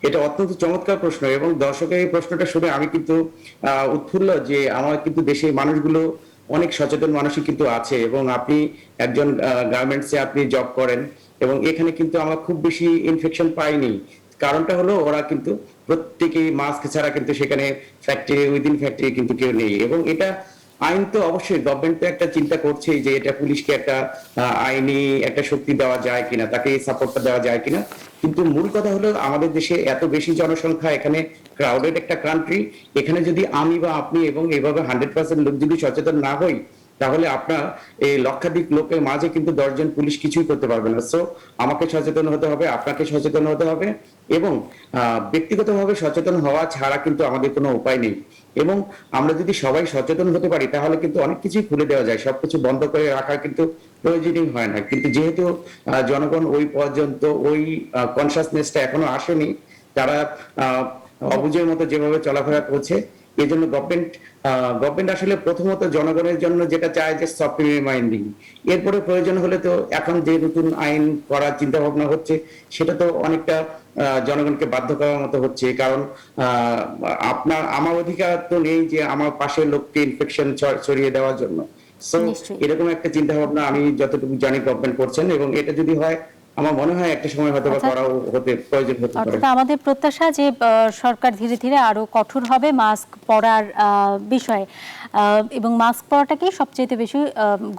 এটা অত্যন্ত চমৎকার প্রশ্ন, এবং দর্শকের এই প্রশ্নটা শুনে আমি কিন্তু উৎফুল্ল যে আমার কিন্তু দেশের মানুষগুলো অনেক সচেতন মানুষই কিন্তু আছে। এবং আপনি একজন গার্মেন্টসে আপনি জব করেন, এবং এখানে কিন্তু আমরা খুব বেশি ইনফেকশন পাইনি। কারণটা হলো ওরা কিন্তু প্রত্যেকেই মাস্ক ছাড়া কিন্তু সেখানে ফ্যাক্টরি উইদিন ফ্যাক্টরি কিন্তু কেউ নেই। এবং এটা আইন তো অবশ্যই গভর্নমেন্ট তো একটা চিন্তা করছেই যে এটা পুলিশকে একটা আইনি একটা শক্তি দেওয়া যায় কিনা, তাকে সাপোর্টটা দেওয়া যায় কিনা। কিন্তু মূল কথা হলো আমাদের দেশে এত বেশি জনসংখ্যা, এখানে ক্রাউডেড একটা কান্ট্রি, এখানে যদি আমি বা আপনি এবং এইভাবে 100% লোক যদি সচেতন না হই, তাহলে আপনার এই লক্ষাধিক লোকের মাঝে কিন্তু 10 জন পুলিশ কিছুই করতে পারবে না। সো আমাকে সচেতন হতে হবে, আপনাকে সচেতন হতে হবে, এবং ব্যক্তিগতভাবে সচেতন হওয়া ছাড়া কিন্তু আমাদের কোনো উপায় নেই। এবং আমরা যদি সবাই সচেতন হতে পারি তাহলে কিন্তু অনেক কিছুই খুলে দেওয়া যায়, সবকিছু বন্ধ করে রাখা কিন্তু প্রয়োজনই হয় না। কিন্তু যেহেতু জনগণ ওই পর্যন্ত ওই কনসাসনেসটা এখনো আসেনি, তারা অবুঝের মতো যেভাবে চলাফেরা করছে, এই জন্য গভর্নমেন্ট আসলে প্রথমত জনগণের জন্য যেটা চায় যে সফট রিমাইন্ডিং, এরপরে প্রয়োজন হলে তো এখন যে নতুন আইন করার চিন্তা ভাবনা হচ্ছে সেটা তো অনেকটা জনগণকে বাধ্য করার মতো হচ্ছে। কারণ আমার অধিকার তো নেই যে আমার পাশের লোককে ইনফেকশন ছড়িয়ে দেওয়ার জন্য। সো এরকম একটা চিন্তা ভাবনা আমি যতটুকু জানি গভর্নমেন্ট করছেন, এবং এটা যদি হয় আমার মনে হয় একটা সময় হয়তো করাও প্রয়োজন হতে পারে। অর্থাৎ আমাদের প্রত্যাশা যে সরকার ধীরে ধীরে আরো কঠোর হবে মাস্ক পরার বিষয়ে, এবং মাস্ক পরাটাকেই সবচেয়ে বেশি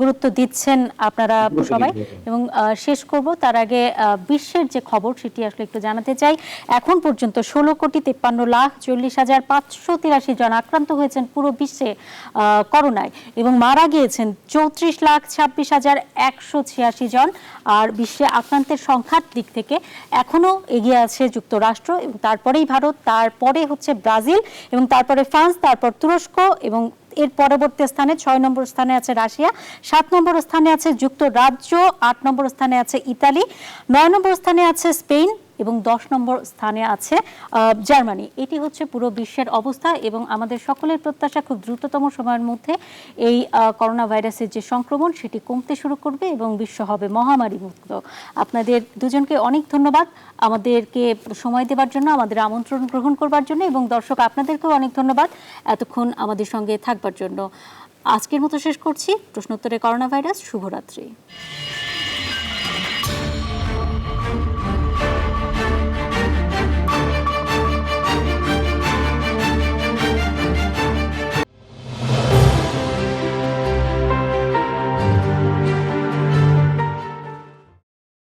গুরুত্ব দিচ্ছেন আপনারা সবাই। এবং শেষ করব তার আগে বিশ্বের যে খবর সেটি আসলে একটু জানাতে চাই। এখন পর্যন্ত 16,53,40,583 জন আক্রান্ত হয়েছেন পুরো বিশ্বে করোনায়, এবং মারা গিয়েছেন 34,26,186 জন। আর বিশ্বে আক্রান্তের সংখ্যার দিক থেকে এখনো এগিয়ে আছে যুক্তরাষ্ট্র, এবং তারপরেই ভারত, তারপরে হচ্ছে ব্রাজিল, এবং তারপরে ফ্রান্স, তারপর তুরস্ক, এবং এর পরবর্তী স্থানে 6 নম্বর স্থানে আছে রাশিয়া, 7 নম্বর স্থানে আছে যুক্তরাজ্য, 8 নম্বর স্থানে আছে ইতালি, 9 নম্বর স্থানে আছে স্পেন, এবং 10 নম্বর স্থানে আছে জার্মানি। এটি হচ্ছে পুরো বিশ্বের অবস্থা, এবং আমাদের সকলের প্রত্যাশা খুব দ্রুততম সময়ের মধ্যে এই করোনা ভাইরাসের যে সংক্রমণ সেটি কমতে শুরু করবে এবং বিশ্ব হবে মহামারী মুক্ত। আপনাদের দুজনকে অনেক ধন্যবাদ আমাদেরকে সময় দেওয়ার জন্য, আমাদের আমন্ত্রণ গ্রহণ করবার জন্য, এবং দর্শক আপনাদেরকেও অনেক ধন্যবাদ এতক্ষণ আমাদের সঙ্গে থাকবার জন্য। আজকের মতো শেষ করছি প্রশ্নোত্তরে করোনা ভাইরাস। শুভরাত্রি।